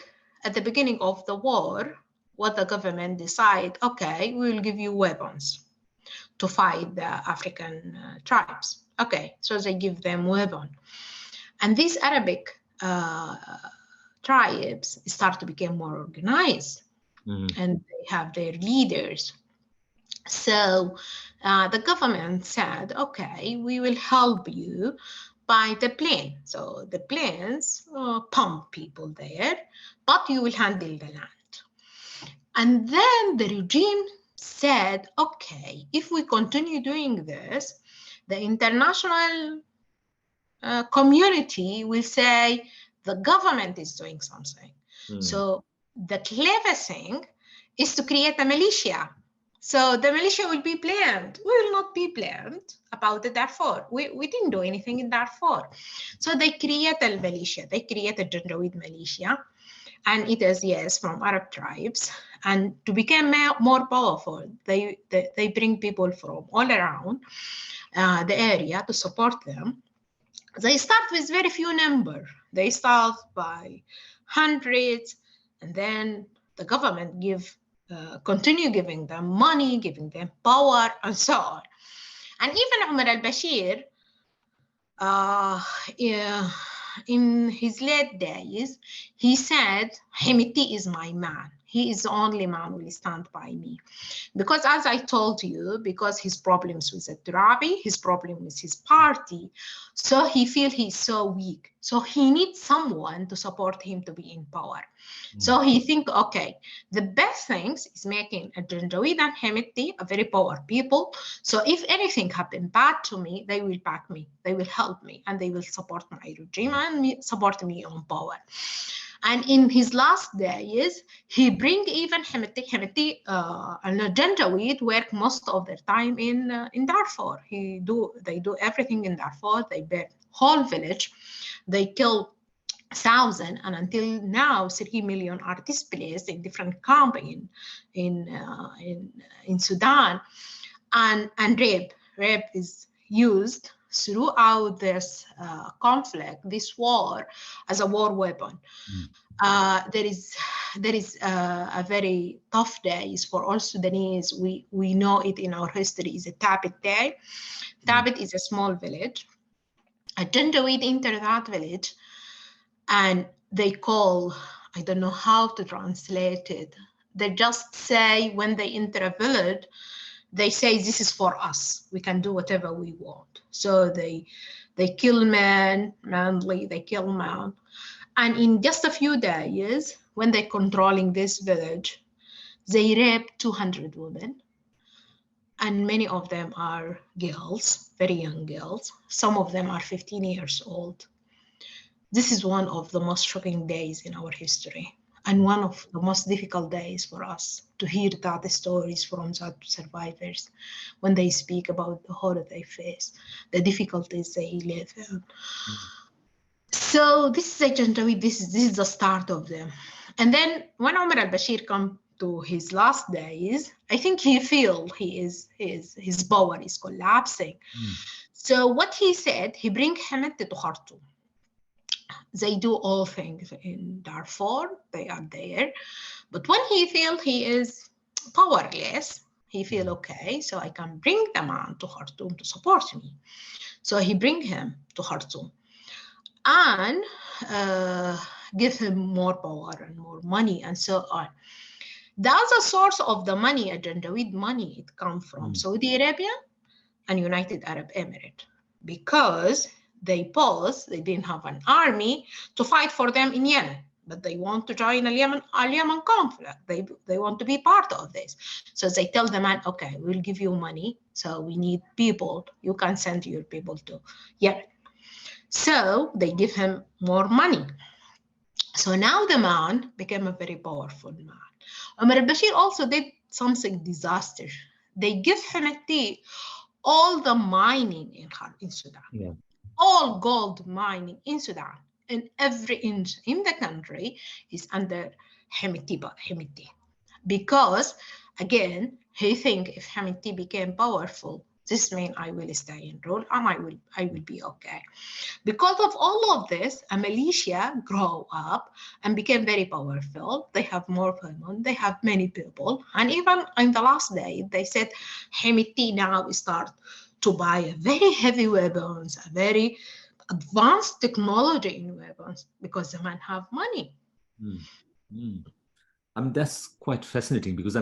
B: of the war, what the government decide, okay, we will give you weapons to fight the African tribes. Okay, so they give them weapons. And these Arabic tribes start to become more organized, and they have their leaders. So the government said, okay, we will help you by the plane. So the planes pump people there, but you will handle the land. And then the regime said, okay, if we continue doing this, the international community will say the government is doing something. So the clever thing is to create a militia. So the militia will be blamed. We will not be blamed about the Darfur. We didn't do anything in Darfur. So they create a militia. They create a Janjaweed militia. And it is, yes, from Arab tribes. And to become more powerful, they bring people from all around the area to support them. They start with very few number. They start by hundreds, and then the government continue giving them money, giving them power, and so on. And even Omar al-Bashir, in his late days, he said, Hemeti is my man. He is the only man who will stand by me. Because as I told you, because his problems with the Turabi, his problem with his party, so he feels he's so weak. So he needs someone to support him to be in power. So he think, okay, the best things is making a Janjaweed and Hemeti a very powerful people. So if anything happened bad to me, they will back me, they will help me, and they will support my regime and support me on power. And in his last days, he bring even Hemeti and Janjaweed work most of their time in Darfur. They do everything in Darfur. They burn whole village. They kill 1,000, and until now 3 million are displaced in different camps in Sudan. And rape is used throughout this conflict, this war, as a war weapon. There is a very tough days for all Sudanese. We know it in our history is a Tabit Day. Tabit is a small village. A Janjaweed enter that village, and they call, I don't know how to translate it. They just say when they enter a village, they say, this is for us. We can do whatever we want. So they kill men, manly, they kill man. And in just a few days, when they're controlling this village, they rape 200 women. And many of them are girls, very young girls. Some of them are 15 years old. This is one of the most shocking days in our history, and one of the most difficult days for us to hear that stories from that survivors when they speak about the horror they face, the difficulties they live in. So this is a Janjaweed, this is the start of them. And then when Omar al-Bashir come to his last days, I think he feel his power is collapsing. So what he said, he bring Hamid to Khartoum. They do all things in Darfur, they are there. But when he feel he is powerless, he feel okay, so I can bring the man to Khartoum to support me. So he bring him to Khartoum and give him more power and more money and so on. The other source of the money, Janjaweed money, it comes from Saudi Arabia and United Arab Emirates, because they didn't have an army to fight for them in Yemen, but they want to join a Yemen conflict. They want to be part of this. So they tell the man, okay, we'll give you money. So we need people. You can send your people to Yemen. So they give him more money. So now the man became a very powerful man. Omar al-Bashir also did something disaster. They give Hemeti all the mining in Sudan, all gold mining in Sudan, and every inch in the country is under Hemeti. Because, again, he think if Hemeti became powerful, this means I will stay in rule and I will be okay. Because of all of this, a militia grow up and became very powerful. They have more women, they have many people. And even in the last day, they said, Hemeti now start to buy very heavy weapons, a very advanced technology in weapons, because the men have money.
A: That's quite fascinating, because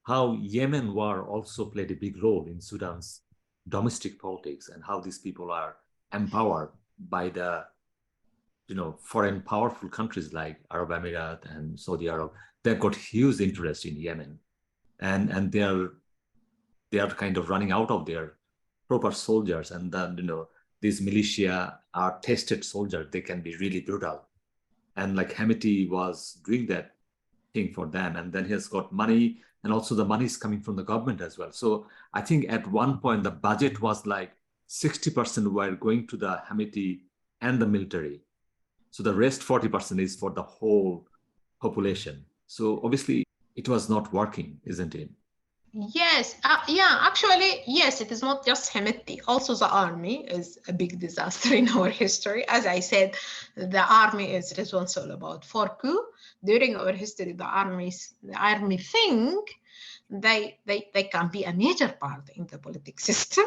A: how Yemen war also played a big role in Sudan's domestic politics, and how these people are empowered by the foreign powerful countries like Arab Emirates and Saudi Arab. They've got huge interest in Yemen, and they are kind of running out of their proper soldiers, and then these militia are tested soldiers. They can be really brutal, and like Hemeti was doing that thing for them, and then he has got money, and also the money is coming from the government as well. So I think at one point the budget was like 60% were going to the Hemeti and the military, so the rest 40% is for the whole population. So obviously it was not working, isn't it?
B: Yes, actually, yes, it is not just Hemeti. Also, the army is a big disaster in our history. As I said, the army is responsible about 4 coups. During our history, the army think they can be a major part in the political system.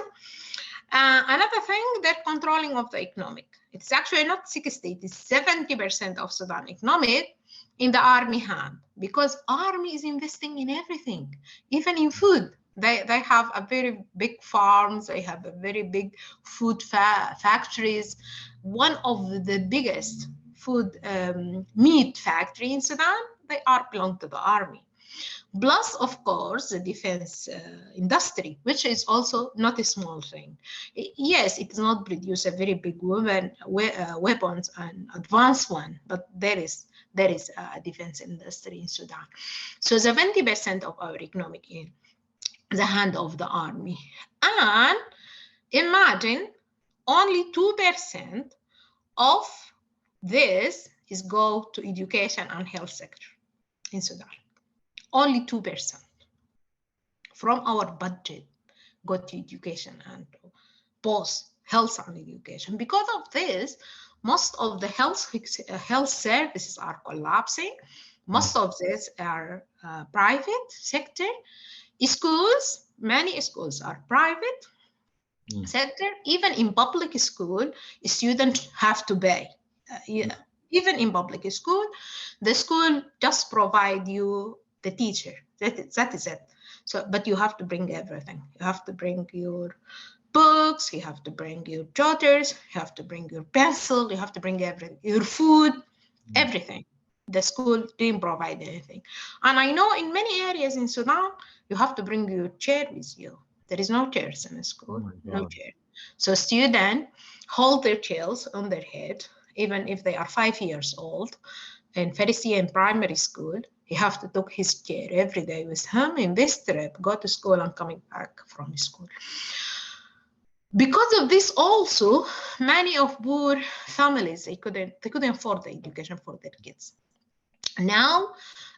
B: Another thing, they're controlling of the economic. It's actually not 60, it is 70% of Sudan economic in the army hand, because army is investing in everything, even in food. They have a very big farms, they have a very big food factories. One of the biggest food meat factory in Sudan, they belong to the army. Plus, of course, the defense industry, which is also not a small thing. Yes, it does not produce a very big weapons and advanced one, but there is a defense industry in Sudan. So 70% of our economic in the hand of the army. And imagine only 2% of this is go to education and health sector in Sudan. Only 2% from our budget go to education and both health and education. Because of this, most of the health services are collapsing. Most of these are private sector. Schools, many schools are private sector. Even in public school, students have to pay. Even in public school, the school just provide you the teacher. That is it. So, but you have to bring everything. You have to bring your books, you have to bring your jotters, you have to bring your pencil, you have to bring everything, your food, everything. The school didn't provide anything. And I know in many areas in Sudan, you have to bring your chair with you. There is no chairs in the school, no chair. So students hold their chairs on their head, even if they are 5 years old. In first year in primary school, he have to take his chair every day with him in this trip, go to school and coming back from school. Because of this also, many of poor families, they couldn't afford the education for their kids. Now,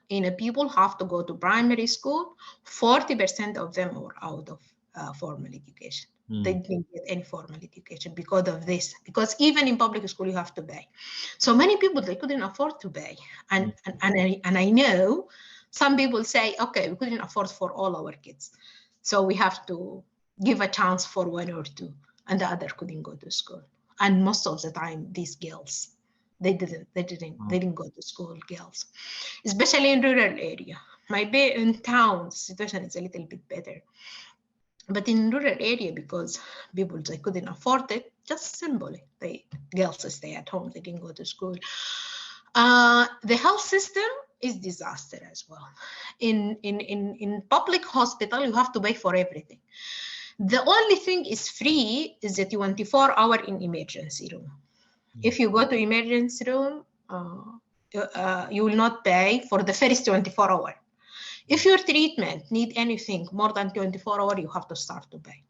B: people have to go to primary school. 40% of them are out of formal education. They didn't get any formal education because of this. Because even in public school, you have to pay. So many people, they couldn't afford to pay. And I know some people say, okay, we couldn't afford for all our kids, so we have to give a chance for one or two, and the other couldn't go to school. And most of the time, these girls, they didn't go to school, girls, especially in rural area. Maybe in town, the situation is a little bit better. But in rural area, because people, they couldn't afford it, just simply, girls stay at home, they didn't go to school. The health system is disaster as well. In public hospital, you have to pay for everything. The only thing is free is the 24-hour in emergency room. If you go to emergency room, you will not pay for the first 24 hours. If your treatment need anything more than 24 hours, you have to start to pay.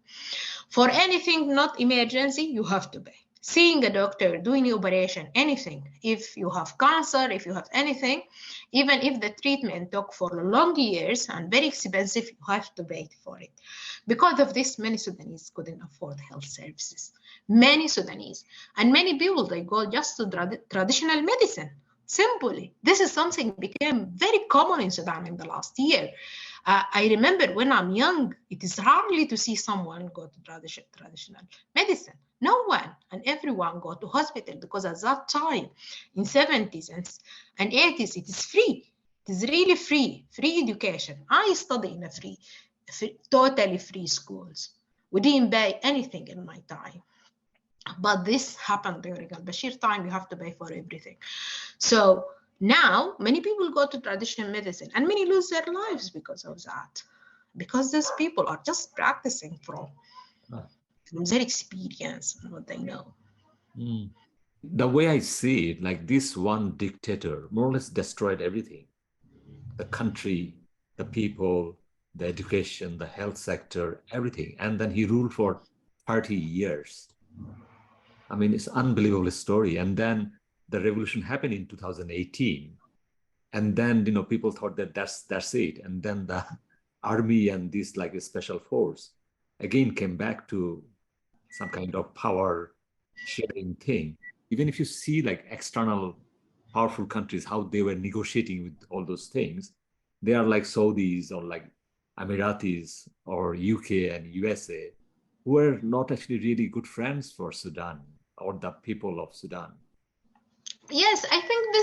B: For anything not emergency, you have to pay. Seeing a doctor, doing the operation, anything. If you have cancer, if you have anything, even if the treatment took for long years and very expensive, you have to pay for it. Because of this, many Sudanese couldn't afford health services. Many Sudanese. And many people, they go just to traditional medicine. Simply, this is something became very common in Sudan in the last year. I remember when I'm young, it is hardly to see someone go to traditional medicine. No one, and everyone go to hospital, because at that time, in 70s and 80s, it is free. It is really free education. I studied in a totally free schools. We didn't pay anything in my time. But this happened during al-Bashir time. You have to pay for everything. So now many people go to traditional medicine, and many lose their lives because of that. Because these people are just practicing from their experience and what they know.
A: The way I see it, like this one dictator more or less destroyed everything. The country, the people, the education, the health sector, everything. And then he ruled for 30 years. I mean, it's an unbelievable story. And then the revolution happened in 2018. And then, people thought that that's it. And then the army and this like a special force again came back to some kind of power sharing thing. Even if you see like external powerful countries, how they were negotiating with all those things, they are like Saudis or like Emiratis or UK and USA, who are not actually really good friends for Sudan or the people of Sudan.
B: Yes, I think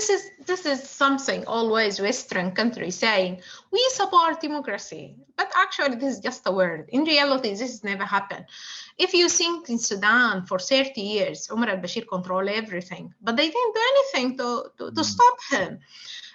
B: this is something always Western countries saying, we support democracy. But actually, this is just a word. In reality, this has never happened. If you think in Sudan for 30 years, Umar al-Bashir controlled everything, but they didn't do anything to stop him.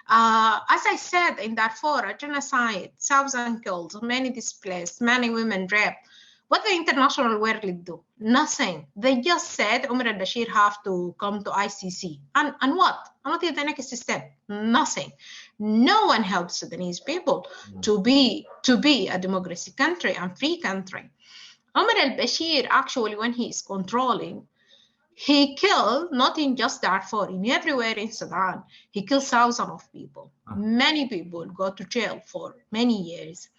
B: As I said, in Darfur, a genocide, 1,000 killed, many displaced, many women raped. What the international world do? Nothing. They just said Umar al-Bashir have to come to ICC. And what? And what is the next step? Nothing. No one helps Sudanese people to be a democracy country and free country. Umar al-Bashir, actually, when he is controlling, he killed, not in just Darfur, in everywhere in Sudan, he killed thousands of people. Many people go to jail for many years.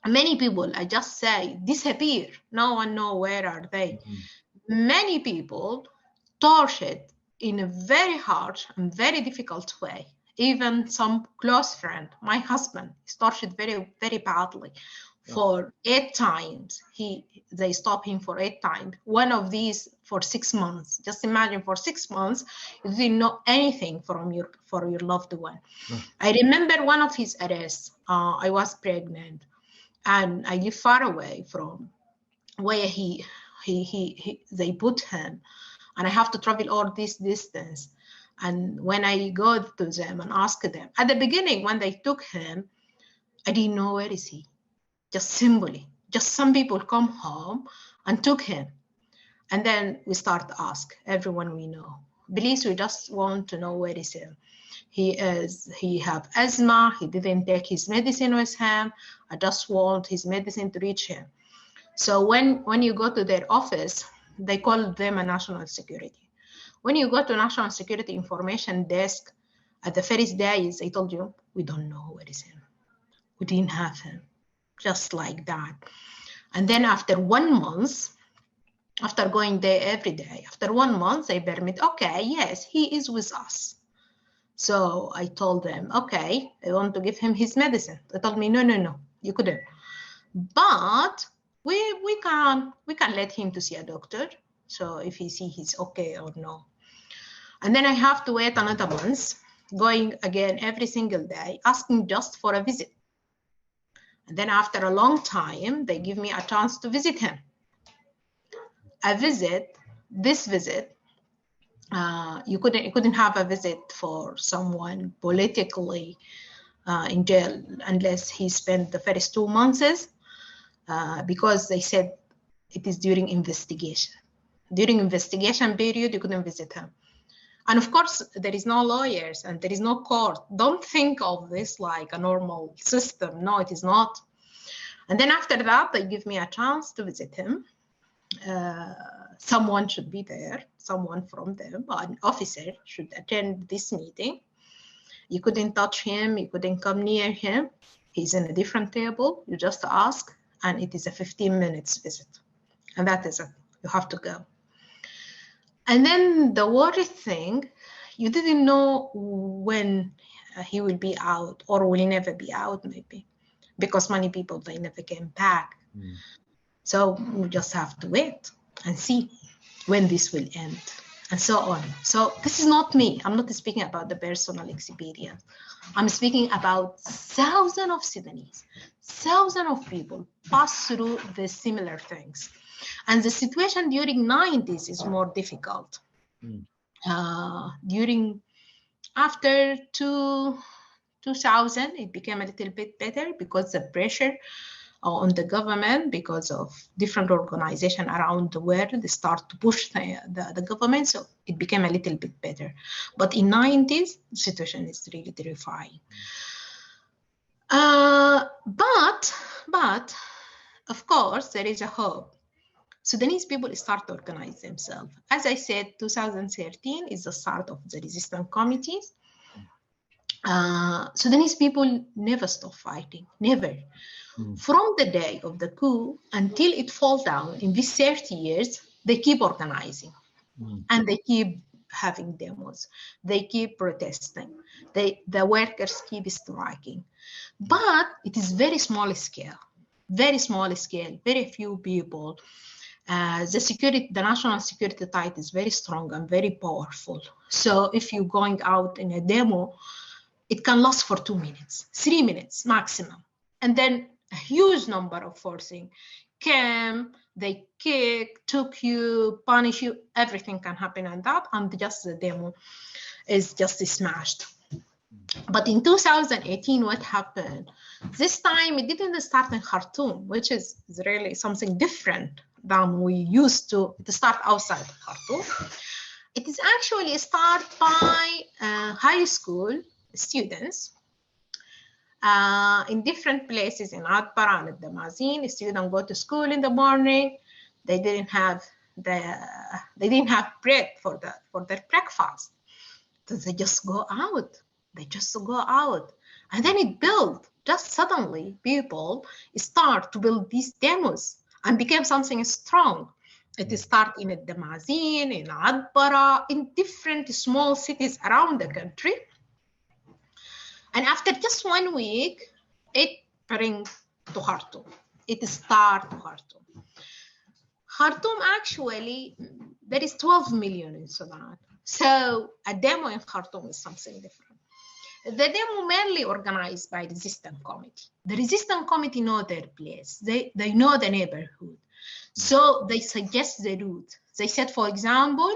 B: Many people, I just say, disappear. No one knows where are they. Many people tortured in a very harsh and very difficult way. Even some close friend, my husband, is tortured very, very badly for 8 times. They stopped him for 8 times. One of these for 6 months. Just imagine, for 6 months, you didn't know anything for your loved one. I remember one of his arrests. I was pregnant. And I live far away from where they put him, and I have to travel all this distance. And when I go to them and ask them, at the beginning when they took him, I didn't know where is he. Just simply, just some people come home and took him, and then we start to ask everyone we know. Please, we just want to know where is him. He have asthma. He didn't take his medicine with him. I just want his medicine to reach him. So when you go to their office, they call them a national security. When you go to national security information desk, At the first days, I told you, we don't know where is him. We didn't have him, just like that. And then after 1 month, after going there every day, after 1 month, they permit, okay, yes, he is with us. So I told them, okay, I want to give him his medicine. They told me, no, you couldn't. But we can let him to see a doctor. So if he see he's okay or no. And then I have to wait another month, going again every single day, asking just for a visit. And then after a long time, they give me a chance to visit him. This visit, you couldn't have a visit for someone politically in jail unless he spent the first 2 months, because they said it is during investigation. During investigation period, you couldn't visit him. And of course, there is no lawyers and there is no court. Don't think of this like a normal system. No, it is not. And then after that, they give me a chance to visit him. Someone should be there, someone from them, an officer should attend this meeting. You couldn't touch him, you couldn't come near him. He's in a different table, you just ask, and it is a 15 minutes visit. And that is it, you have to go. And then the worst thing, you didn't know when he will be out or will never be out maybe, because many people, they never came back. So we just have to wait and see when this will end and so on. So this is not me. I'm not speaking about the personal experience. I'm speaking about thousands of Sudanese, thousands of people pass through the similar things. And the situation during 90s is more difficult. After 2000, it became a little bit better because the pressure on the government, because of different organizations around the world, they start to push the government, so it became a little bit better. But in 90s, the situation is really terrifying. But of course, there is a hope. Sudanese people start to organize themselves. As I said, 2013 is the start of the resistance committees. Sudanese people never stop fighting, never. From the day of the coup until it falls down in these 30 years, they keep organizing and they keep having demos. They keep protesting. The workers keep striking. But it is very small scale, very few people. The national security tight is very strong and very powerful. So if you're going out in a demo, it can last for 2 minutes, 3 minutes maximum. And then a huge number of forcing came, they kick, took you, punish you, everything can happen on that, and just the demo is just smashed. But in 2018, what happened? This time it didn't start in Khartoum, which is really something different than we used to start outside Khartoum. It is actually started by high school students in different places in Edinburgh and at the Mazin. Students go to school in the morning. They didn't have bread for their breakfast. So they just go out. And then it built. Just suddenly, people start to build these demos and became something strong. It started in the Mazin, in Edinburgh, in different small cities around the country. And after just 1 week, it brings to Khartoum. It starts to Khartoum. Khartoum, actually, there is 12 million in Sudan. So a demo in Khartoum is something different. The demo mainly organized by the resistance committee. The resistance committee know their place. They know the neighborhood. So they suggest the route. They said, for example,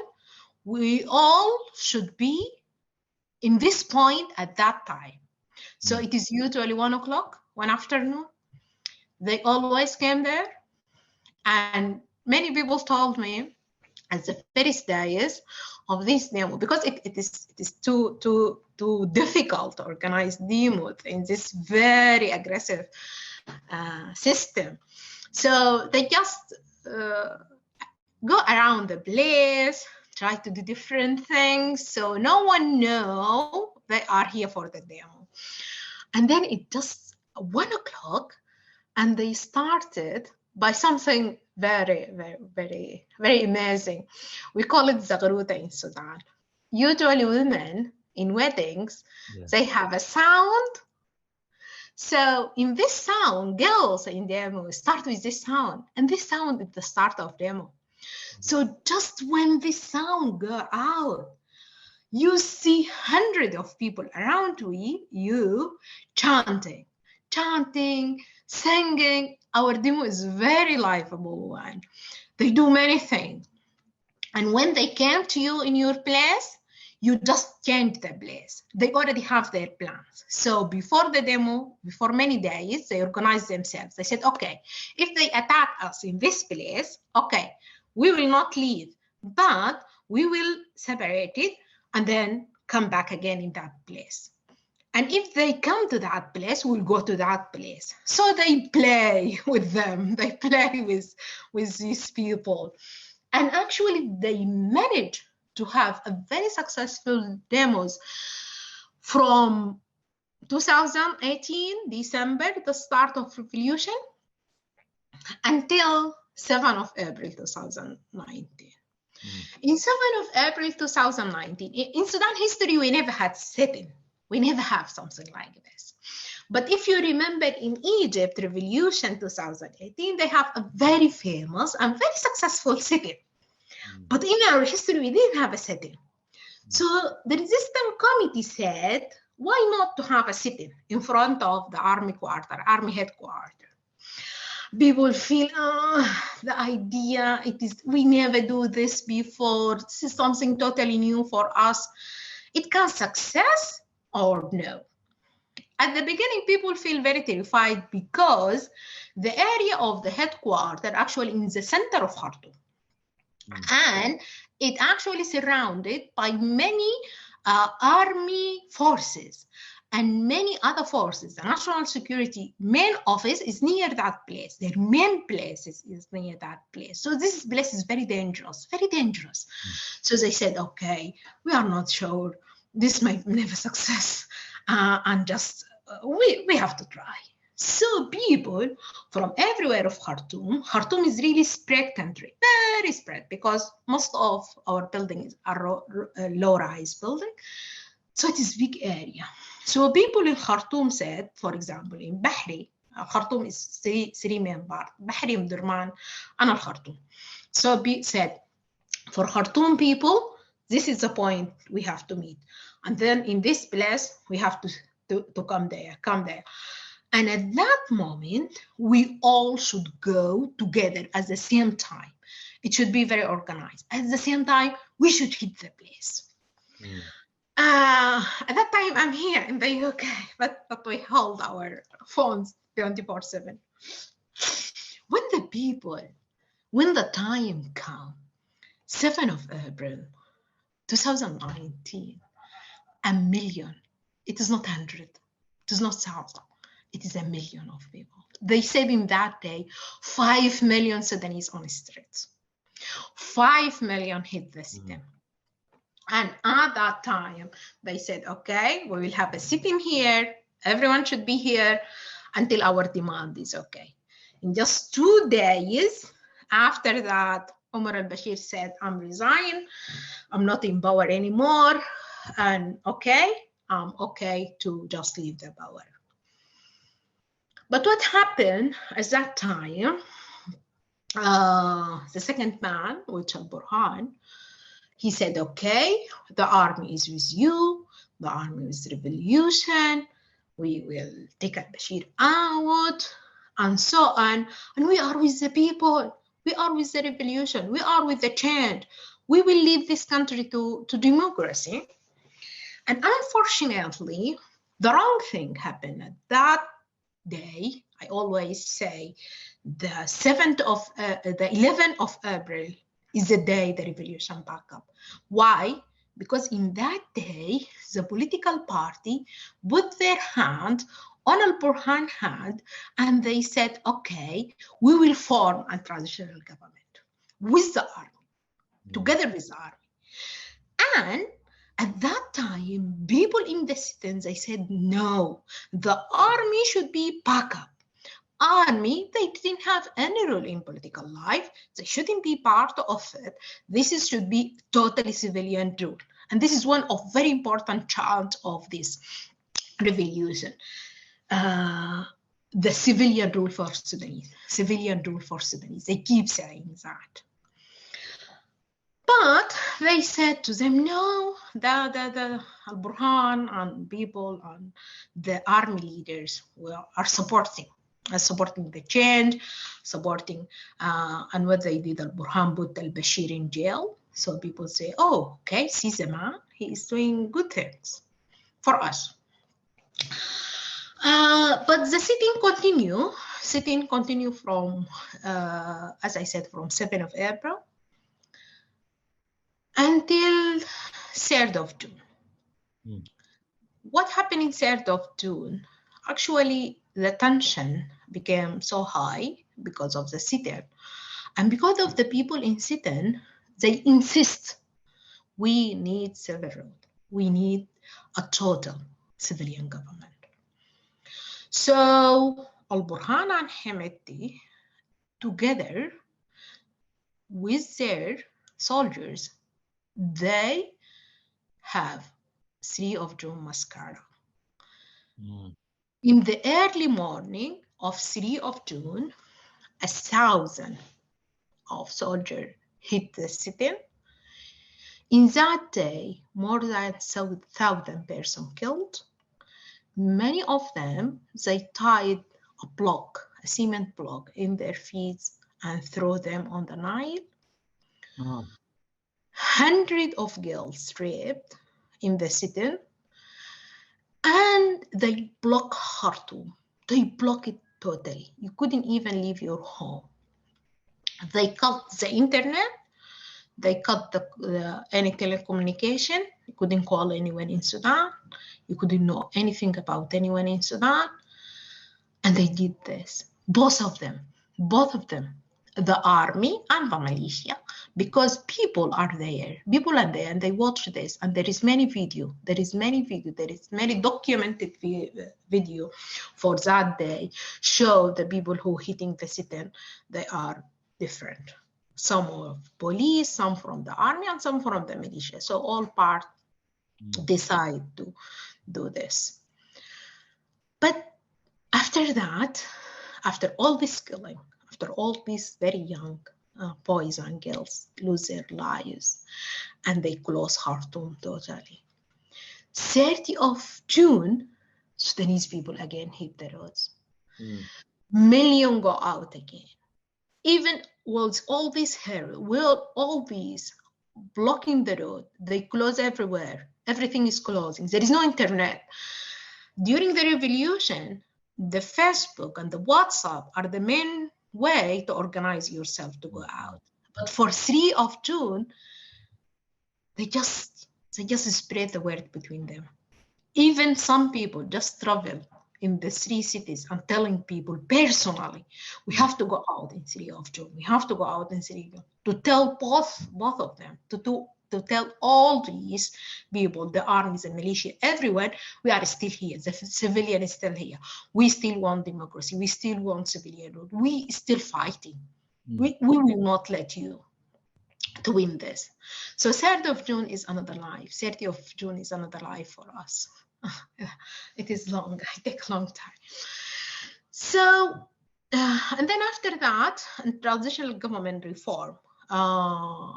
B: we all should be in this point at that time. So it is usually 1 o'clock, one afternoon. They always came there. And many people told me as the first days of this demo, because it is too difficult to organize demos in this very aggressive system. So they just go around the place, try to do different things. So no one knows they are here for the demo. And then it just 1 o'clock, and they started by something very, very, very, very amazing. We call it Zagruta in Sudan. Usually women in weddings, they have a sound. So in this sound, girls in demo start with this sound, and this sound is the start of demo. So just when this sound goes out, you see hundreds of people around you chanting, singing. Our demo is very livable one. They do many things. And when they came to you in your place, you just change the place. They already have their plans. So before the demo, before many days, they organized themselves. They said, okay, if they attack us in this place, okay, we will not leave, but we will separate it and then come back again in that place. And if they come to that place, we'll go to that place. So they play with them. They play with these people. And actually, they managed to have a very successful demos from 2018, December, the start of revolution, until 7 of April 2019. In 7 of April 2019, in Sudan history, we never had sitting. We never have something like this. But if you remember in Egypt, Revolution 2018, they have a very famous and very successful sitting. But in our history, we didn't have a sitting. So the resistance committee said, why not to have a sitting in front of the army headquarters? People feel, the idea, we never do this before. This is something totally new for us. It can success or no. At the beginning, people feel very terrified because the area of the headquarters actually in the center of Khartoum. And it actually surrounded by many army forces and many other forces. The national security main office is near that place. Their main place is near that place. So this place is very dangerous, very dangerous. So they said, okay, we are not sure. This might never success. And just, we have to try. So people from everywhere of Khartoum is really spread country, very spread, because most of our buildings are low-rise building. So it is big area. So people in Khartoum said, for example, in Bahri, Khartoum is three main parts, Bahri, Omdurman, and Al-Khartoum. So said, for Khartoum people, this is the point we have to meet. And then in this place, we have to come there. And at that moment, we all should go together at the same time. It should be very organized. At the same time, we should hit the place. At that time, I'm here in the UK, but we hold our phones 24/7. When the time comes, 7 of April, 2019, 1 million, it is not 100, it is not 1,000. It is 1 million of people. They said in that day, 5 million Sudanese on the streets. 5 million hit the city. And at that time, they said, okay, we will have a sitting here. Everyone should be here until our demand is okay. In just 2 days after that, Omar al-Bashir said, I'm resigning. I'm not in power anymore. And okay, I'm okay to just leave the power. But what happened at that time, the second man, which is Burhan, he said, okay, the army is with you, the army is revolution, we will take al-Bashir out, and so on. And we are with the people, we are with the revolution, we are with the change. We will lead this country to democracy. And unfortunately, the wrong thing happened at that day. I always say the 11th of April is the day the revolution back up. Why? Because in that day, the political party put their hand on al-Burhan's hand and they said, okay, we will form a transitional government with the army, together with the army. And At that time, people in the citizens, they said, no, the army should be backup. Army, they didn't have any role in political life. They shouldn't be part of it. Should be totally civilian rule. And this is one of very important chants of this revolution. The civilian rule for Sudanese. Civilian rule for Sudanese. They keep saying that. But they said to them, no, the Al-Burhan and people and the army leaders are supporting the change, supporting, and what they did, Al-Burhan put al-Bashir in jail. So people say, oh, okay, see the man, he is doing good things for us. But the sitting continue from, as I said, from 7th of April until 3rd of June. What happened in 3rd of June? Actually, the tension became so high because of the sit-in. And because of the people in sit-in, they insist, we need civil rule. We need a total civilian government. So Al-Burhan and Hemeti, together with their soldiers, they have 3 of June massacre. In the early morning of 3 of June, 1,000 of soldiers hit the city. In that day, more than 1,000 persons killed. Many of them, they tied a block, a cement block in their feet and throw them on the Nile. Hundreds of girls raped in the city. And they block Khartoum. They block it totally. You couldn't even leave your home. They cut the internet. They cut any telecommunication. You couldn't call anyone in Sudan. You couldn't know anything about anyone in Sudan. And they did this. Both of them, the army and the militia, because people are there and they watch this, and there is many documented video for that day, show the people who hitting the sit-in, they are different. Some of police, some from the army, and some from the militia. So all part decide to do this. But after that, after all this killing, after all these very young boys and girls lose their lives, and they close Khartoum totally. 30th of June, Sudanese people again hit the roads. Millions go out again. Even with all this all these blocking the road, they close everywhere. Everything is closing. There is no internet. During the revolution, the Facebook and the WhatsApp are the main way to organize yourself to go out. But for 3 of June, they just spread the word between them. Even some people just travel in the 3 cities and telling people personally, we have to go out in 3 of June. We have to go out in 3 of June. To tell both of them, to tell all these people, the armies and militia, everyone, we are still here. The civilian is still here. We still want democracy. We still want civilian rule. We still fighting. We will not let you to win this. So 3rd of June is another life. 30th of June is another life for us. It is long. It takes a long time. So, and then after that, transitional government reform.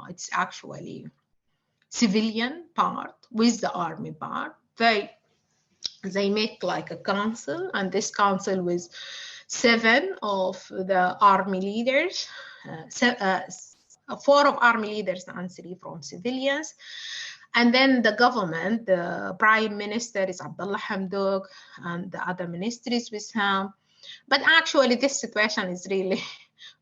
B: It's actually civilian part with the army part. They make like a council, and this council with 7 of the army leaders, 4 of army leaders and 3 from civilians. And then the government, the prime minister is Abdullah Hamdok, and the other ministries with him. But actually, this situation is really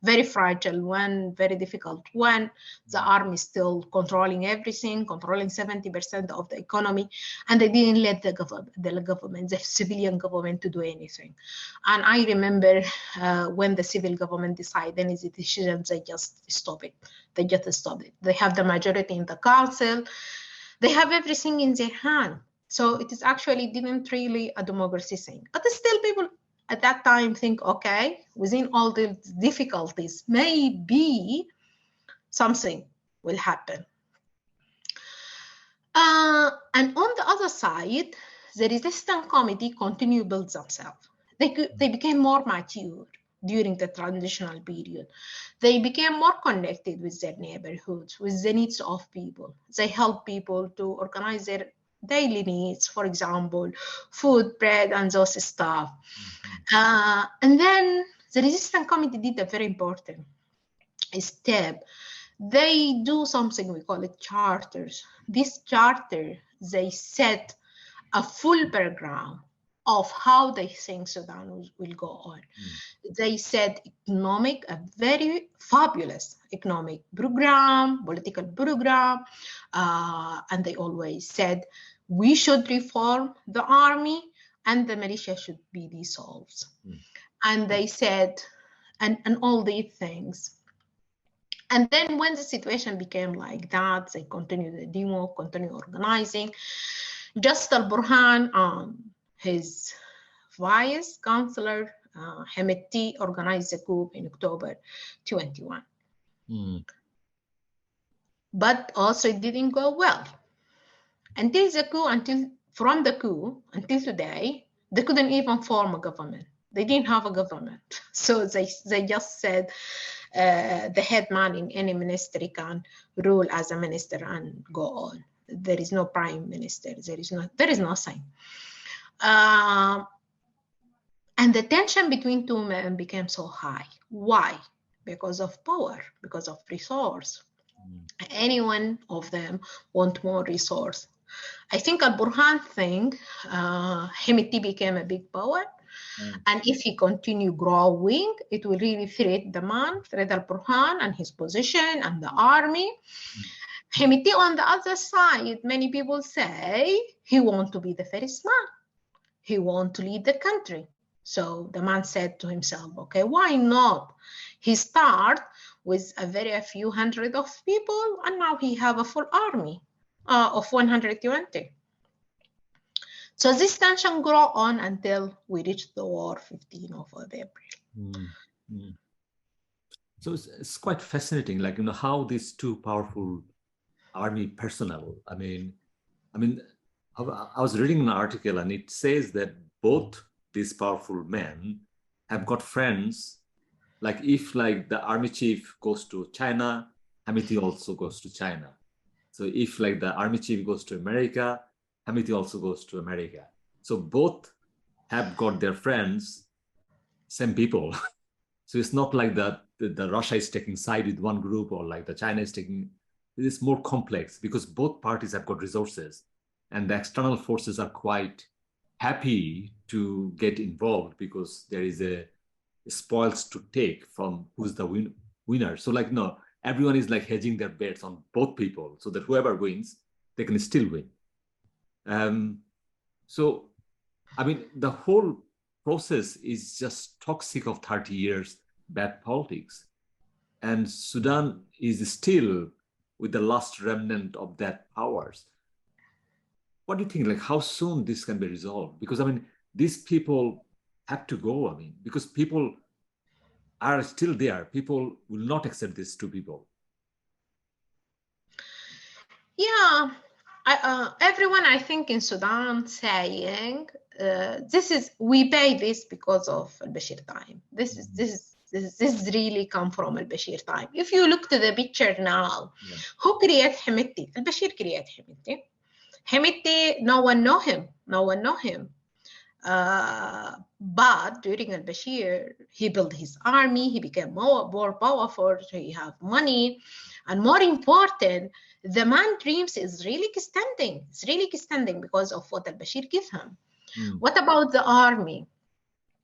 B: very fragile one, very difficult one. The army is still controlling everything, controlling 70% of the economy, and they didn't let the government, the civilian government, to do anything. And I remember when the civil government decide any decisions, they just stop it. They just stop it. They have the majority in the council. They have everything in their hand. So it is actually didn't really a democracy thing. But still people at that time think, okay, within all the difficulties, maybe something will happen. And on the other side, the resistance committee continue to build themselves. They became more mature during the transitional period. They became more connected with their neighborhoods, with the needs of people. They help people to organize their daily needs, for example, food, bread, and those stuff. And then the resistance committee did a very important step. They do something we call it charters. This charter, they set a full program of how they think Sudan will go on. They set a very fabulous economic program, political program, and they always said we should reform the army and the militia should be dissolved. And they said, and all these things. And then when the situation became like that, they continued the demo, continued organizing. Just al-Burhan and his vice chancellor, Hemeti, organized the coup in October 21. But also it didn't go well. From the coup until today, they couldn't even form a government. They didn't have a government. So they just said the head man in any ministry can rule as a minister and go on. There is no prime minister. There is nothing. And the tension between two men became so high. Why? Because of power, because of resource. Any one of them want more resource. I think al-Burhan thing, Hemeti became a big power. And if he continue growing, it will really threat the man, threat al-Burhan and his position and the army. Hemeti on the other side, many people say he want to be the first man. He want to lead the country. So the man said to himself, okay, why not? He start with a few hundred of people, and now he have a full army of 120. So this tension grow on until we reach the war 15 of April.
A: So it's quite fascinating, like, how these two powerful army personnel, I mean, I was reading an article and it says that both these powerful men have got friends. Like if the army chief goes to China, Hemeti also goes to China. So if the army chief goes to America, Hemeti also goes to America. So both have got their friends, same people. So it's not like the Russia is taking side with one group or the China is taking. It is more complex because both parties have got resources and the external forces are quite happy to get involved because there is a spoils to take from who's the winner. So everyone is hedging their bets on both people so that whoever wins, they can still win. So, the whole process is just toxic of 30 years bad politics. And Sudan is still with the last remnant of that powers. What do you think, how soon this can be resolved? Because, these people have to go, because people are still there. People will not accept these two people.
B: Yeah, everyone I think in Sudan saying we pay this because of al-Bashir time. This really come from al-Bashir time. If you look to the picture now, who created Hemeti? Al-Bashir created Hemeti. Hemeti, no one know him. But during al-Bashir, he built his army. He became more powerful. He have money, and more important, the man dreams is really extending. It's really extending because of what al-Bashir give him. What about the army?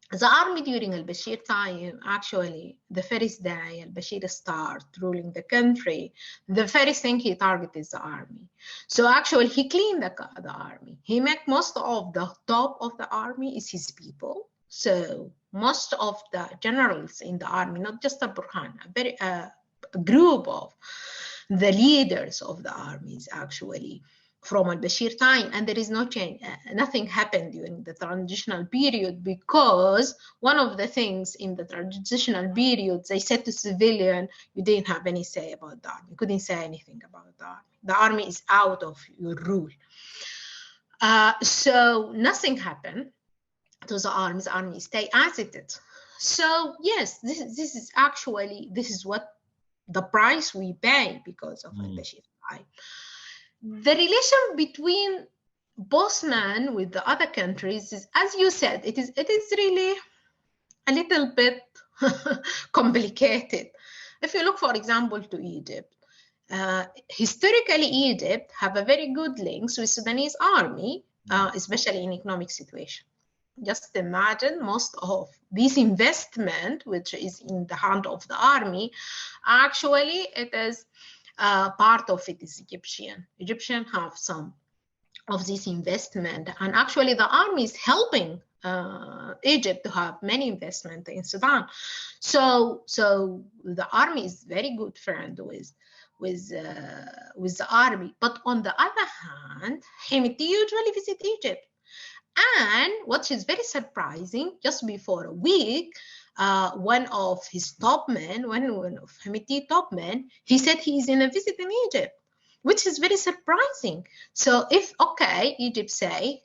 B: The army during al-Bashir time, actually, the first day al-Bashir start ruling the country, the first thing he targeted is the army. So actually, he cleaned the army. He make most of the top of the army is his people. So most of the generals in the army, not just al-Burhan, a group of the leaders of the armies actually from al-Bashir time, and there is no change. Nothing happened during the transitional period, because one of the things in the transitional period, they said to civilian, you didn't have any say about the army. You couldn't say anything about the army. The army is out of your rule. So nothing happened to the army. The army stay as it is. So yes, this is what the price we pay because of al-Bashir time. The relation between Bosman with the other countries is, as you said, it is really a little bit complicated. If you look, for example, to Egypt, historically Egypt have a very good links with Sudanese army, especially in economic situation. Just imagine most of this investment, which is in the hand of the army, actually it is part of it is Egyptian. Egyptian have some of this investment, and actually the army is helping Egypt to have many investment in Sudan. So the army is very good friend with the army. But on the other hand, Hemeti usually visit Egypt. And what is very surprising, just before a week, one of his top men, one of Hemeti top men, he said he is in a visit in Egypt, which is very surprising. So if, okay, Egypt say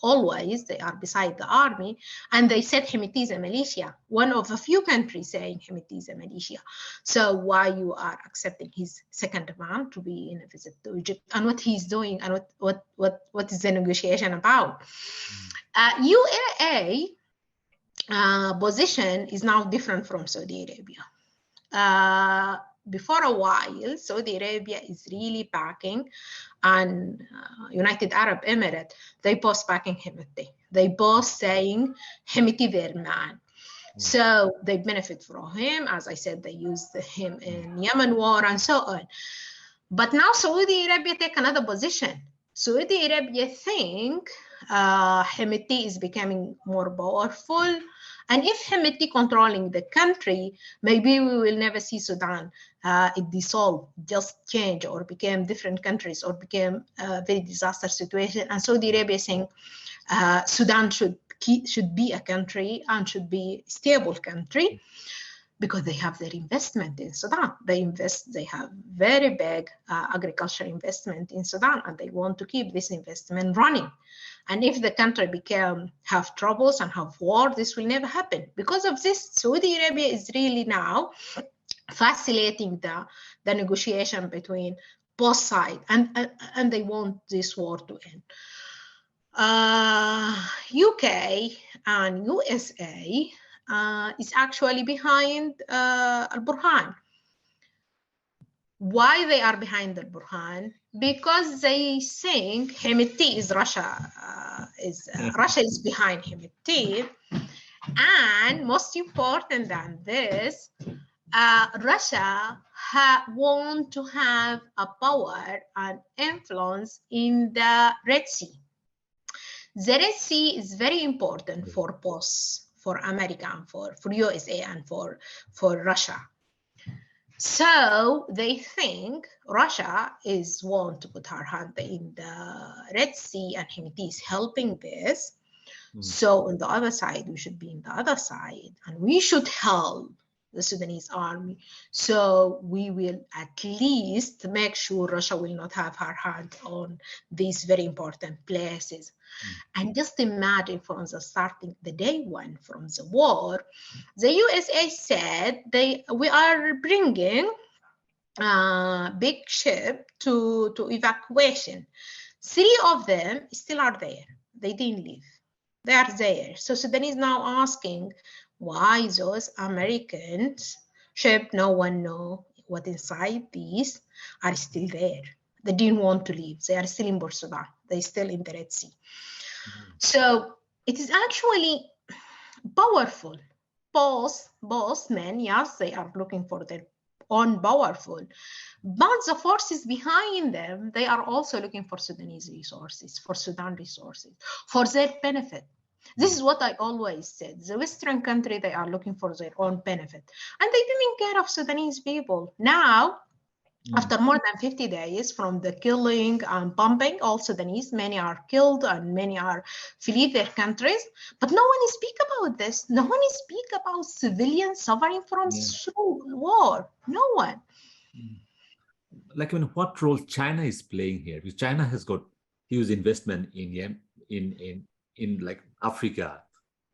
B: always they are beside the army, and they said Hemeti is a militia, one of a few countries saying Hemeti is a militia. So why you are accepting his second man to be in a visit to Egypt, and what he's doing, and what is the negotiation about? UAE position is now different from Saudi Arabia. Before a while, Saudi Arabia is really backing, and United Arab Emirates, they both backing Hemeti. They both saying Hemeti their man. So they benefit from him. As I said, they used him in Yemen war and so on. But now Saudi Arabia take another position. Saudi Arabia think Hemeti is becoming more powerful. And if Hemeti controlling the country, maybe we will never see Sudan. It dissolved, just change, or became different countries, or became a very disaster situation. And Saudi Arabia saying Sudan should be a country and should be a stable country, because they have their investment in Sudan. They have very big agriculture investment in Sudan, and they want to keep this investment running. And if the country have troubles and have war, this will never happen. Because of this, Saudi Arabia is really now facilitating the negotiation between both sides, and they want this war to end. UK and USA is actually behind Al-Burhan. Why they are behind Al-Burhan? Because they think Hemeti is Russia. Russia is behind Hemeti, and most important than this, Russia want to have a power and influence in the Red Sea. The Red Sea is very important for both, for America and for USA and for Russia. So they think Russia want to put her hand in the Red Sea, and Hemeti is helping this. So on the other side, we should be in the other side, and we should help the Sudanese army. So we will at least make sure Russia will not have her hand on these very important places. And just imagine, from the starting, the day one from the war, the USA said we are bringing big ship to evacuation. 3 of them still are there. They didn't leave. They are there. So Sudanese now asking, why those American ship, no one know what inside these, are still there. They didn't want to leave. They are still in Port Sudan. They're still in the Red Sea. So it is actually powerful. Both men, yes, they are looking for their own powerful, but the forces behind them, they are also looking for Sudanese resources, for Sudan resources, for their benefit. This is what I always said. The Western country, they are looking for their own benefit, and they didn't care of Sudanese people. Now, After more than 50 days from the killing and bombing, all Sudanese, many are killed and many are flee their countries. But no one speak about this. No one speak about civilians suffering from through war. No one.
A: Like, I mean, what role China is playing here? Because China has got huge investment in like Africa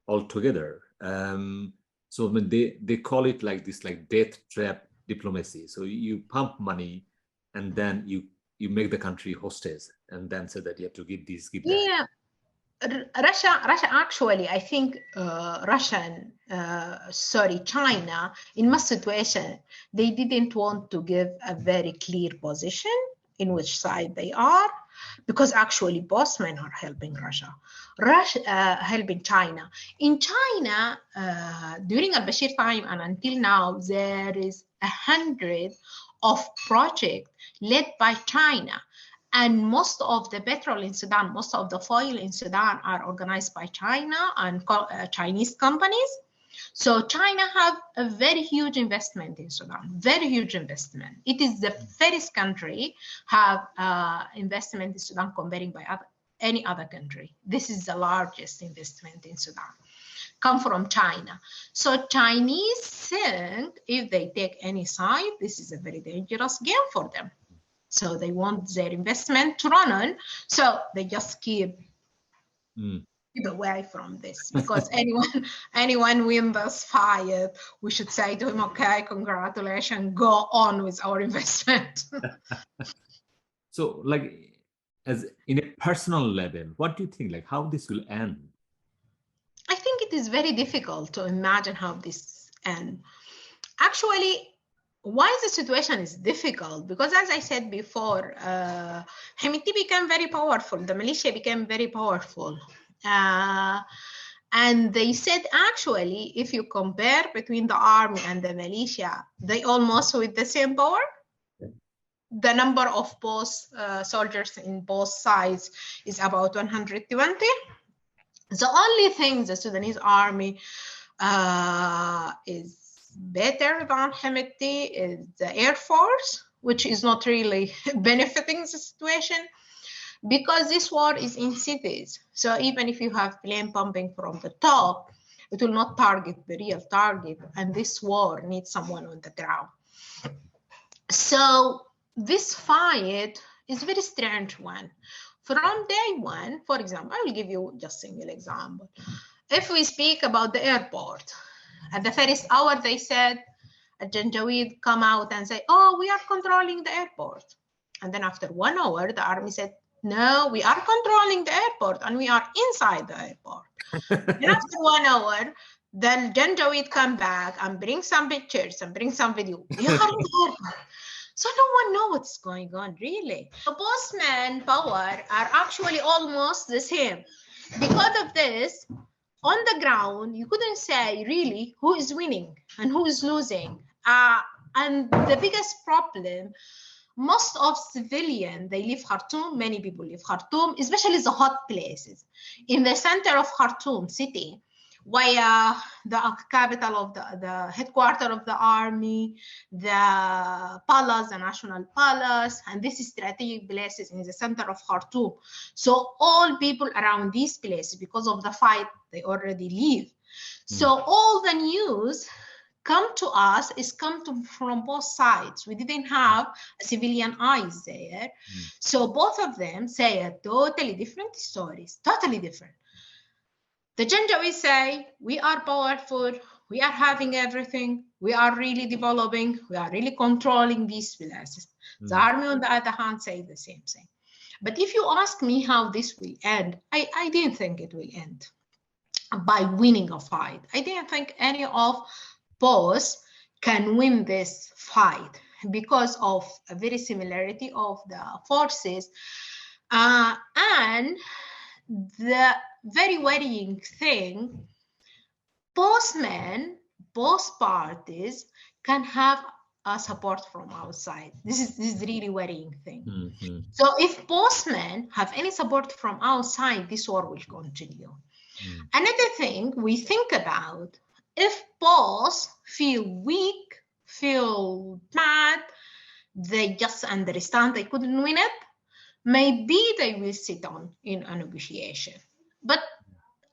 A: altogether. So I mean, they call it like this, like death trap diplomacy. So you pump money, and then you make the country hostage, and then say that you have to give this, give that.
B: Yeah. Russia actually, I think China, in most situation, they didn't want to give a very clear position in which side they are, because actually both men are helping Russia helping China. In China, during al-Bashir time and until now, there is 100 of projects led by China. And most of the petrol in Sudan, most of the oil in Sudan are organized by China and Chinese companies. So China have a very huge investment in Sudan, very huge investment. It is the first country have investment in Sudan comparing by any other country. This is the largest investment in Sudan, come from China. So Chinese think if they take any side, this is a very dangerous game for them. So they want their investment to run on. So they just keep away from this, because anyone win this fight, we should say to him, okay, congratulations, go on with our investment.
A: So like, as in a personal level, what do you think, like how this will end?
B: I think it is very difficult to imagine how this ends. Actually, why the situation is difficult? Because as I said before, Hemeti became very powerful. The militia became very powerful. And they said, actually, if you compare between the army and the militia, they almost with the same power. The number of both soldiers in both sides is about 120. The only thing the Sudanese army is better than Hemeti is the Air Force, which is not really benefiting the situation, because this war is in cities. So even if you have plane pumping from the top, it will not target the real target, and this war needs someone on the ground. So this fight is a very strange one. From day one, for example, I will give you just a single example. If we speak about the airport, at the first hour, they said, Janjaweed come out and say, oh, we are controlling the airport. And then after 1 hour, the army said, no, we are controlling the airport and we are inside the airport. And after 1 hour, then Janjaweed come back and bring some pictures and bring some video. We are in the airport. So no one knows what's going on, really. The postman power are actually almost the same. Because of this, on the ground, you couldn't say really who is winning and who is losing. And the biggest problem, most of civilians, they leave Khartoum, many people leave Khartoum, especially the hot places. In the center of Khartoum city, where the capital of the headquarters of the army, the palace, the national palace, and these strategic places in the center of Khartoum. So all people around these places, because of the fight, they already leave. So all the news come to us is from both sides. We didn't have civilian eyes there. So both of them say totally different stories, totally different. The Janjaweed say, we are powerful, we are having everything, we are really developing, we are really controlling these places. The army, on the other hand, say the same thing. But if you ask me how this will end, I didn't think it will end by winning a fight. I didn't think any of both can win this fight because of a very similarity of the forces. And the very worrying thing, both men, both parties can have a support from outside. This is really worrying thing. So if both men have any support from outside, this war will continue. Another thing we think about, if both feel weak, feel mad, they just understand they couldn't win it, maybe they will sit down in a negotiation. But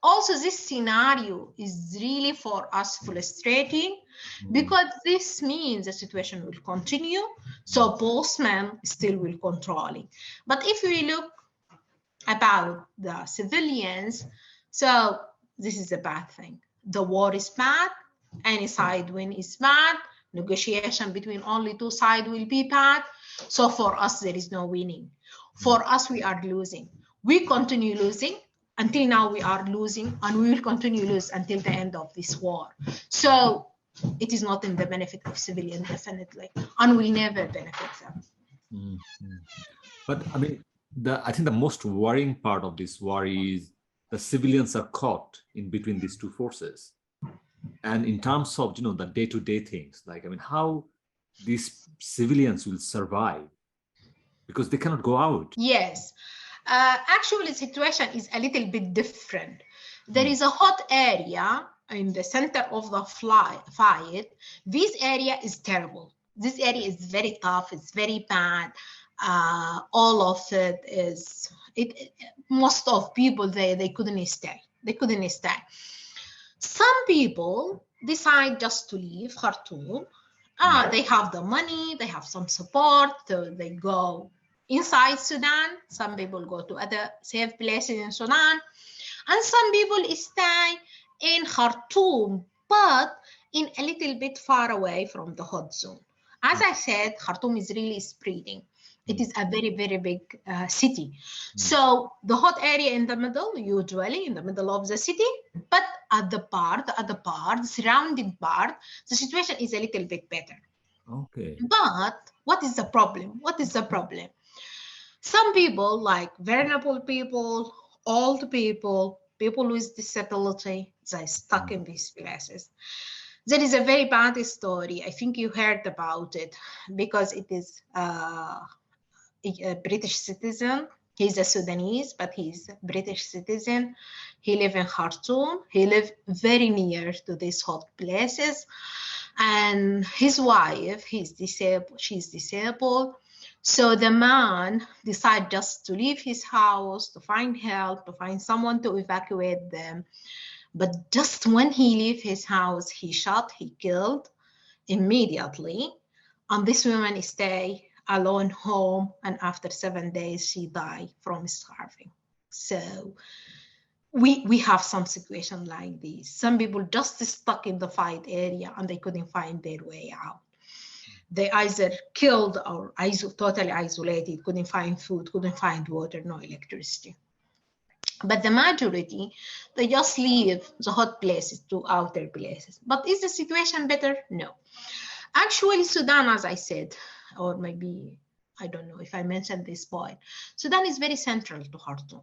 B: also this scenario is really for us frustrating because this means the situation will continue. So both men still will control it. But if we look about the civilians, so this is a bad thing. The war is bad, any side win is bad, negotiation between only two sides will be bad. So for us, there is no winning. For us, we are losing. We continue losing. Until now, we are losing, and we will continue to lose until the end of this war. So it is not in the benefit of civilians, definitely, and will never benefit them.
A: Mm-hmm. But I mean, I think the most worrying part of this war is the civilians are caught in between these two forces. And in terms of, you know, the day-to-day things, like, I mean, how these civilians will survive because they cannot go out.
B: Yes. Actually, the situation is a little bit different. There is a hot area in the center of the fight. This area is terrible. This area is very tough. It's very bad. All of it is, most of people, they couldn't stay. They couldn't stay. Some people decide just to leave Khartoum. They have the money, they have some support, so they go inside Sudan. Some people go to other safe places in Sudan, and some people stay in Khartoum, but in a little bit far away from the hot zone. As I said, Khartoum is really spreading. It is a very, very big city. So the hot area in the middle, usually in the middle of the city, but at the other part, the surrounding part, the situation is a little bit better.
A: Okay.
B: But what is the problem? What is the problem? Some people, like vulnerable people, old people, people with disability, they're stuck in these places. There is a very bad story. I think you heard about it because it is a British citizen. He's a Sudanese, but he's a British citizen. He lives in Khartoum. He lives very near to these hot places. And his wife, she's disabled. So the man decided just to leave his house, to find help, to find someone to evacuate them. But just when he left his house, he shot, he killed immediately. And this woman stayed alone home, and after 7 days, she died from starving. So we have some situation like this. Some people just stuck in the fight area and they couldn't find their way out. They either killed or totally isolated, couldn't find food, couldn't find water, no electricity. But the majority, they just leave the hot places to outer places. But is the situation better? No. Actually, Sudan, as I said, or maybe, I don't know if I mentioned this point, Sudan is very central to Khartoum.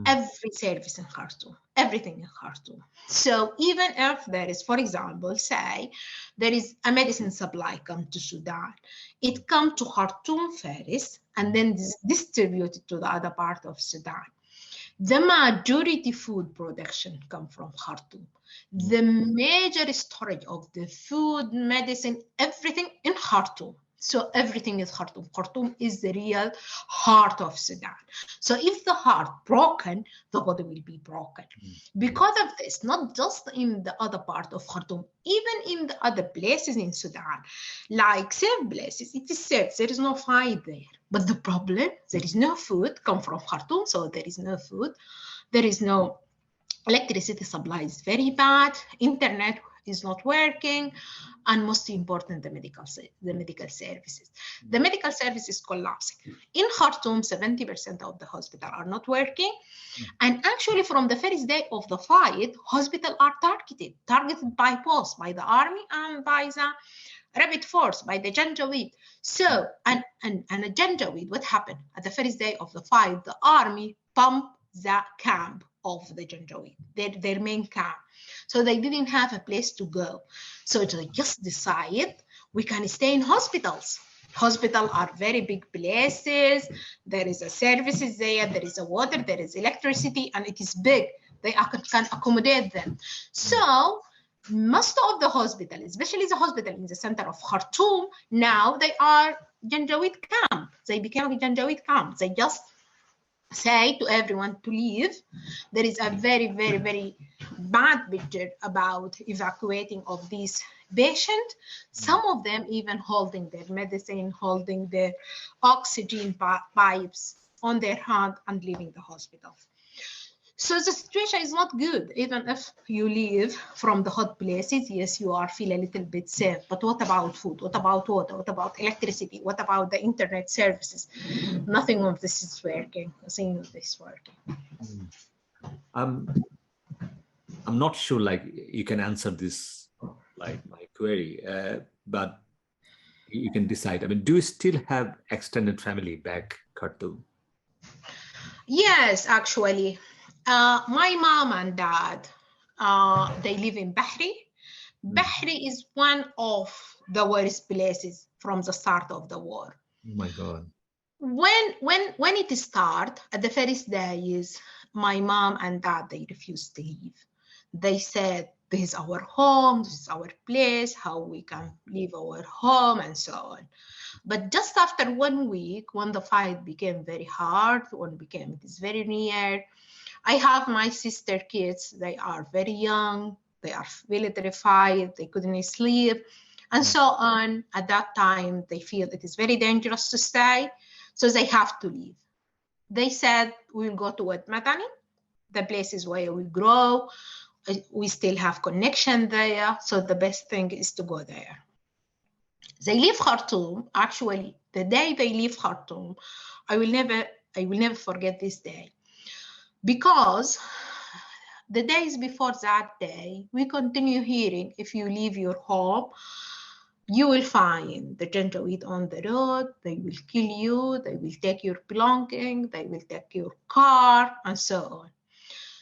B: Every service in Khartoum, everything in Khartoum. So even if there is, for example, say, there is a medicine supply come to Sudan, it comes to Khartoum first and then distributed to the other part of Sudan. The majority food production come from Khartoum. The major storage of the food, medicine, everything in Khartoum. So everything is Khartoum. Khartoum is the real heart of Sudan. So if the heart broken, the body will be broken. Because of this, not just in the other part of Khartoum, even in the other places in Sudan, like safe places, it is said there is no fight there. But the problem, there is no food come from Khartoum, so there is no food. There is no electricity supply is very bad. Internet is not working, and most important, the medical services. The medical services collapsing. In Khartoum, 70% of the hospitals are not working. And actually, from the first day of the fight, hospitals are targeted by post, by the army and by the rapid force, by the Janjaweed. So, and a Janjaweed, what happened? At the first day of the fight, the army pumped the camp of the Janjaweed, their main camp. So they didn't have a place to go. So they just decided we can stay in hospitals. Hospitals are very big places. There is a services there. There is a water. There is electricity, and it is big. They can accommodate them. So most of the hospitals, especially the hospital in the center of Khartoum, now they are Janjaweed camp. They became a Janjaweed camp. They just say to everyone to leave. There is a very, very, very bad picture about evacuating of these patients. Some of them even holding their medicine, holding their oxygen pipes on their hand and leaving the hospital. So the situation is not good. Even if you leave from the hot places, yes, you are feel a little bit safe. But what about food? What about water? What about electricity? What about the internet services? Nothing of this is working. Nothing of this is working.
A: I'm not sure, like, you can answer this, like, my query, but you can decide. I mean, do you still have extended family back Khartoum?
B: Yes, actually. My mom and dad, they live in Bahri. Bahri is one of the worst places from the start of the war.
A: Oh my God.
B: When it started, at the first days, my mom and dad, they refused to leave. They said, this is our home, this is our place, how we can leave our home, and so on. But just after 1 week, when the fight became very hard, when it is very near, I have my sister kids, they are very young, they are really terrified, they couldn't sleep, and so on. At that time, they feel it is very dangerous to stay, so they have to leave. They said, we'll go to Wad Madani, the places where we grow, we still have connection there, so the best thing is to go there. They leave Khartoum. Actually, the day they leave Khartoum, I will never forget this day, because the days before that day, we continue hearing, if you leave your home, you will find the Janjaweed on the road, they will kill you, they will take your belongings, they will take your car, and so on.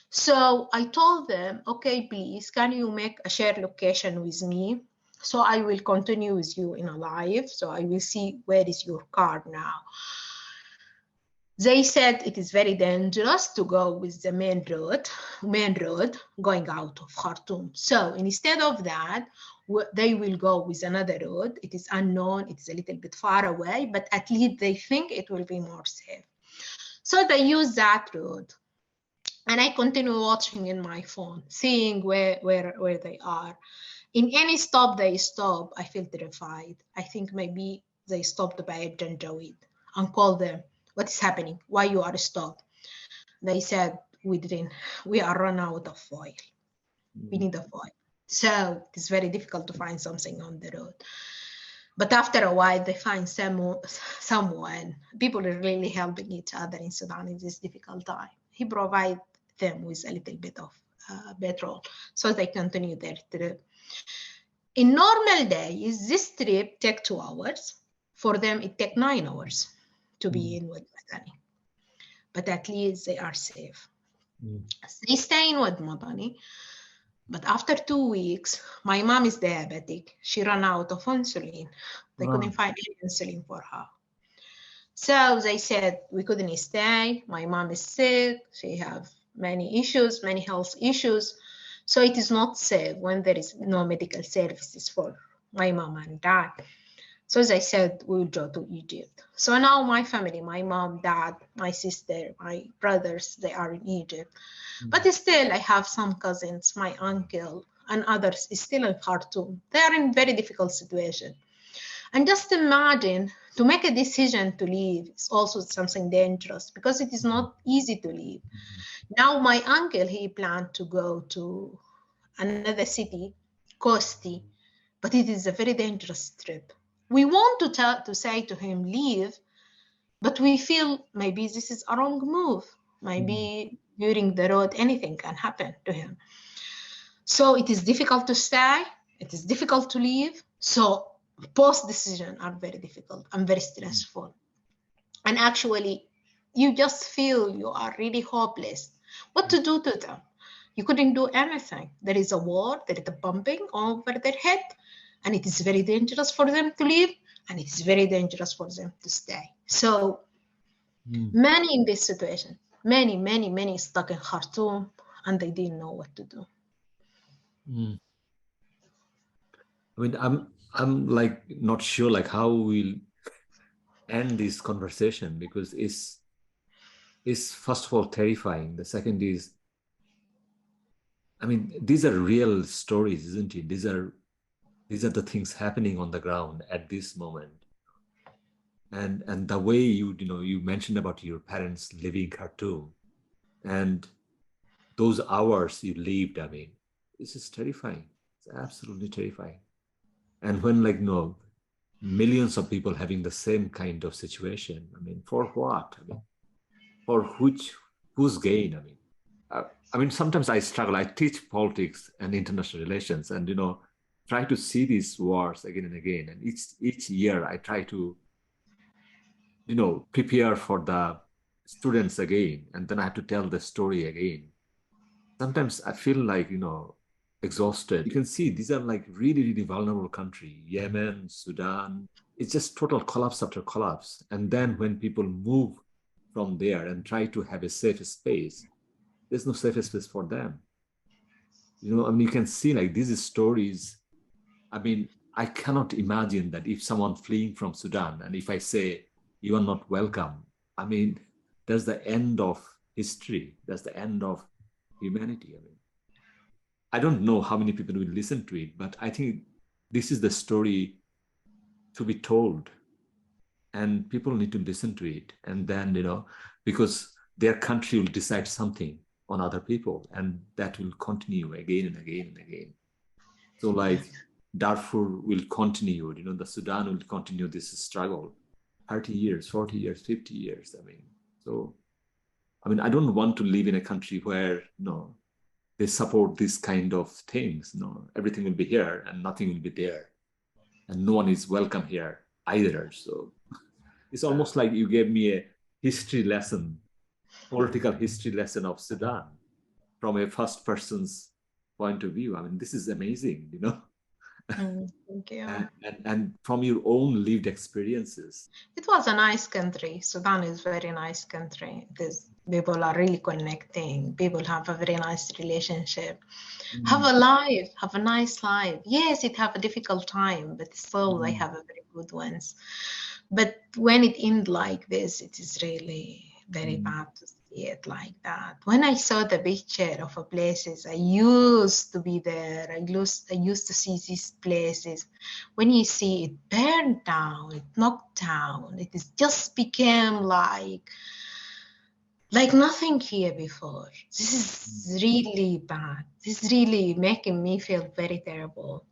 B: So I told them, okay, please, can you make a shared location with me? So I will continue with you in a live, so I will see where is your car now. They said it is very dangerous to go with the main road going out of Khartoum. So instead of that, they will go with another road. It is unknown, it is a little bit far away, but at least they think it will be more safe. So they use that road. And I continue watching in my phone, seeing where they are. In any stop they stop, I feel terrified. I think maybe they stopped by Janjaweed and called them. What is happening? Why you are stopped? They said, we are run out of oil. We need a oil. So it's very difficult to find something on the road. But after a while, they find someone. People are really helping each other in Sudan in this difficult time. He provides them with a little bit of petrol, so they continue their trip. In normal days, this trip takes 2 hours. For them, it takes 9 hours to be in Wad Madani. But at least they are safe. They stay in Wad Madani. But after 2 weeks, my mom is diabetic. She ran out of insulin. They couldn't find any insulin for her. So they said, we couldn't stay. My mom is sick. She has many issues, many health issues. So it is not safe when there is no medical services for my mom and dad. So they said, we'll go to Egypt. So now my family, my mom, dad, my sister, my brothers, they are in Egypt. But still, I have some cousins, my uncle, and others still in Khartoum. They are in very difficult situation. And just imagine, to make a decision to leave is also something dangerous, because it is not easy to leave. Now my uncle, he planned to go to another city, Kosti, but it is a very dangerous trip. We want to say to him, leave, but we feel maybe this is a wrong move. Maybe during the road, anything can happen to him. So it is difficult to stay. It is difficult to leave. So post decisions are very difficult and very stressful. And actually, you just feel you are really hopeless. What to do to them? You couldn't do anything. There is a war, there is a bombing over their head, and it is very dangerous for them to leave, and it is very dangerous for them to stay. So many in this situation, many stuck in Khartoum, and they didn't know what to do.
A: I mean, I'm like not sure like how we'll end this conversation because it's first of all terrifying. The second is, I mean, these are real stories, isn't it? These are the things happening on the ground at this moment. And the way you mentioned about your parents living Khartoum and those hours you lived, I mean, this is terrifying. It's absolutely terrifying. And when millions of people having the same kind of situation, I mean, for what? I mean, for whose gain? I mean, sometimes I struggle. I teach politics and international relations, and try to see these wars again and again. And each year, I try to prepare for the students again, and then I have to tell the story again. Sometimes I feel like exhausted. You can see these are like really, really vulnerable country. Yemen, Sudan. It's just total collapse after collapse. And then when people move from there and try to have a safe space, there's no safe space for them. I mean, you can see like these stories. I mean, I cannot imagine that if someone fleeing from Sudan and if I say you are not welcome, I mean, that's the end of history. That's the end of humanity. I mean, I don't know how many people will listen to it, but I think this is the story to be told, and people need to listen to it. And then, because their country will decide something on other people, and that will continue again and again and again. So like Darfur will continue, the Sudan will continue this struggle 30 years, 40 years, 50 years. I mean, I don't want to live in a country where, they support this kind of things. Everything will be here and nothing will be there. And no one is welcome here either. So it's almost like you gave me a history lesson, political history lesson of Sudan from a first person's point of view. I mean, this is amazing,
B: Thank you.
A: And from your own lived experiences.
B: It was a nice country. Sudan is a very nice country. People are really connecting. People have a very nice relationship. Have a nice life. Yes, it have a difficult time, but still they have a very good ones. But when it ends like this, it is really very bad to see it like that. When I saw the picture of places, I used to be there. I used to see these places. When you see it burned down, it knocked down, it is just became like nothing here before. This is really bad. This is really making me feel very terrible.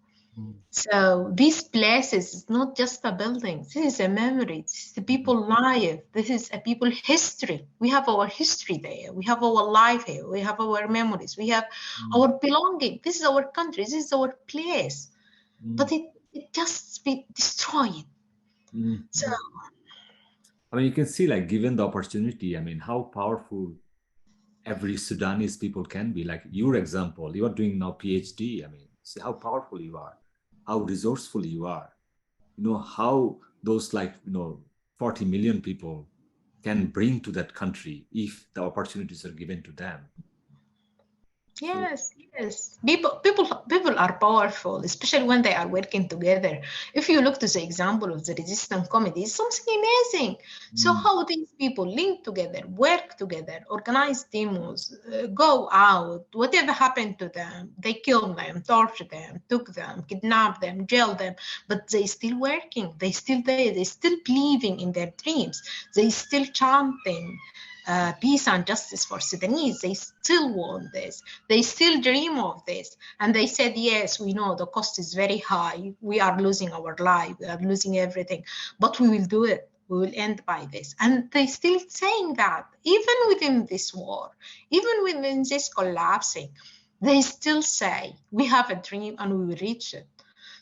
B: So these places is not just a building. This is a memory. This is the people life. This is a people history. We have our history there. We have our life here. We have our memories. We have our belonging. This is our country. This is our place. But it just be destroyed. So
A: I mean, you can see, like, given the opportunity, I mean, how powerful every Sudanese people can be. Like your example, you are doing now PhD. I mean, see how powerful you are, how resourceful you are. How those 40 million people can bring to that country if the opportunities are given to them.
B: Yes. People are powerful, especially when they are working together. If you look to the example of the resistance committee, it's something amazing. So how these people link together, work together, organize demos, go out, whatever happened to them, they kill them, torture them, took them, kidnap them, jail them, but they still working, they still there, they still believing in their dreams, they still chanting peace and justice for Sudanese. They still want this. They still dream of this. And they said, yes, we know the cost is very high. We are losing our life. We are losing everything. But we will do it. We will end by this. And they still saying that, even within this war, even within this collapsing, they still say, we have a dream and we will reach it.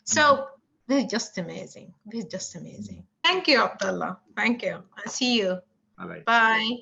B: So this is just amazing. This is just amazing. Thank you, Abdullah. Thank you. I'll see you.
A: All right.
B: Bye.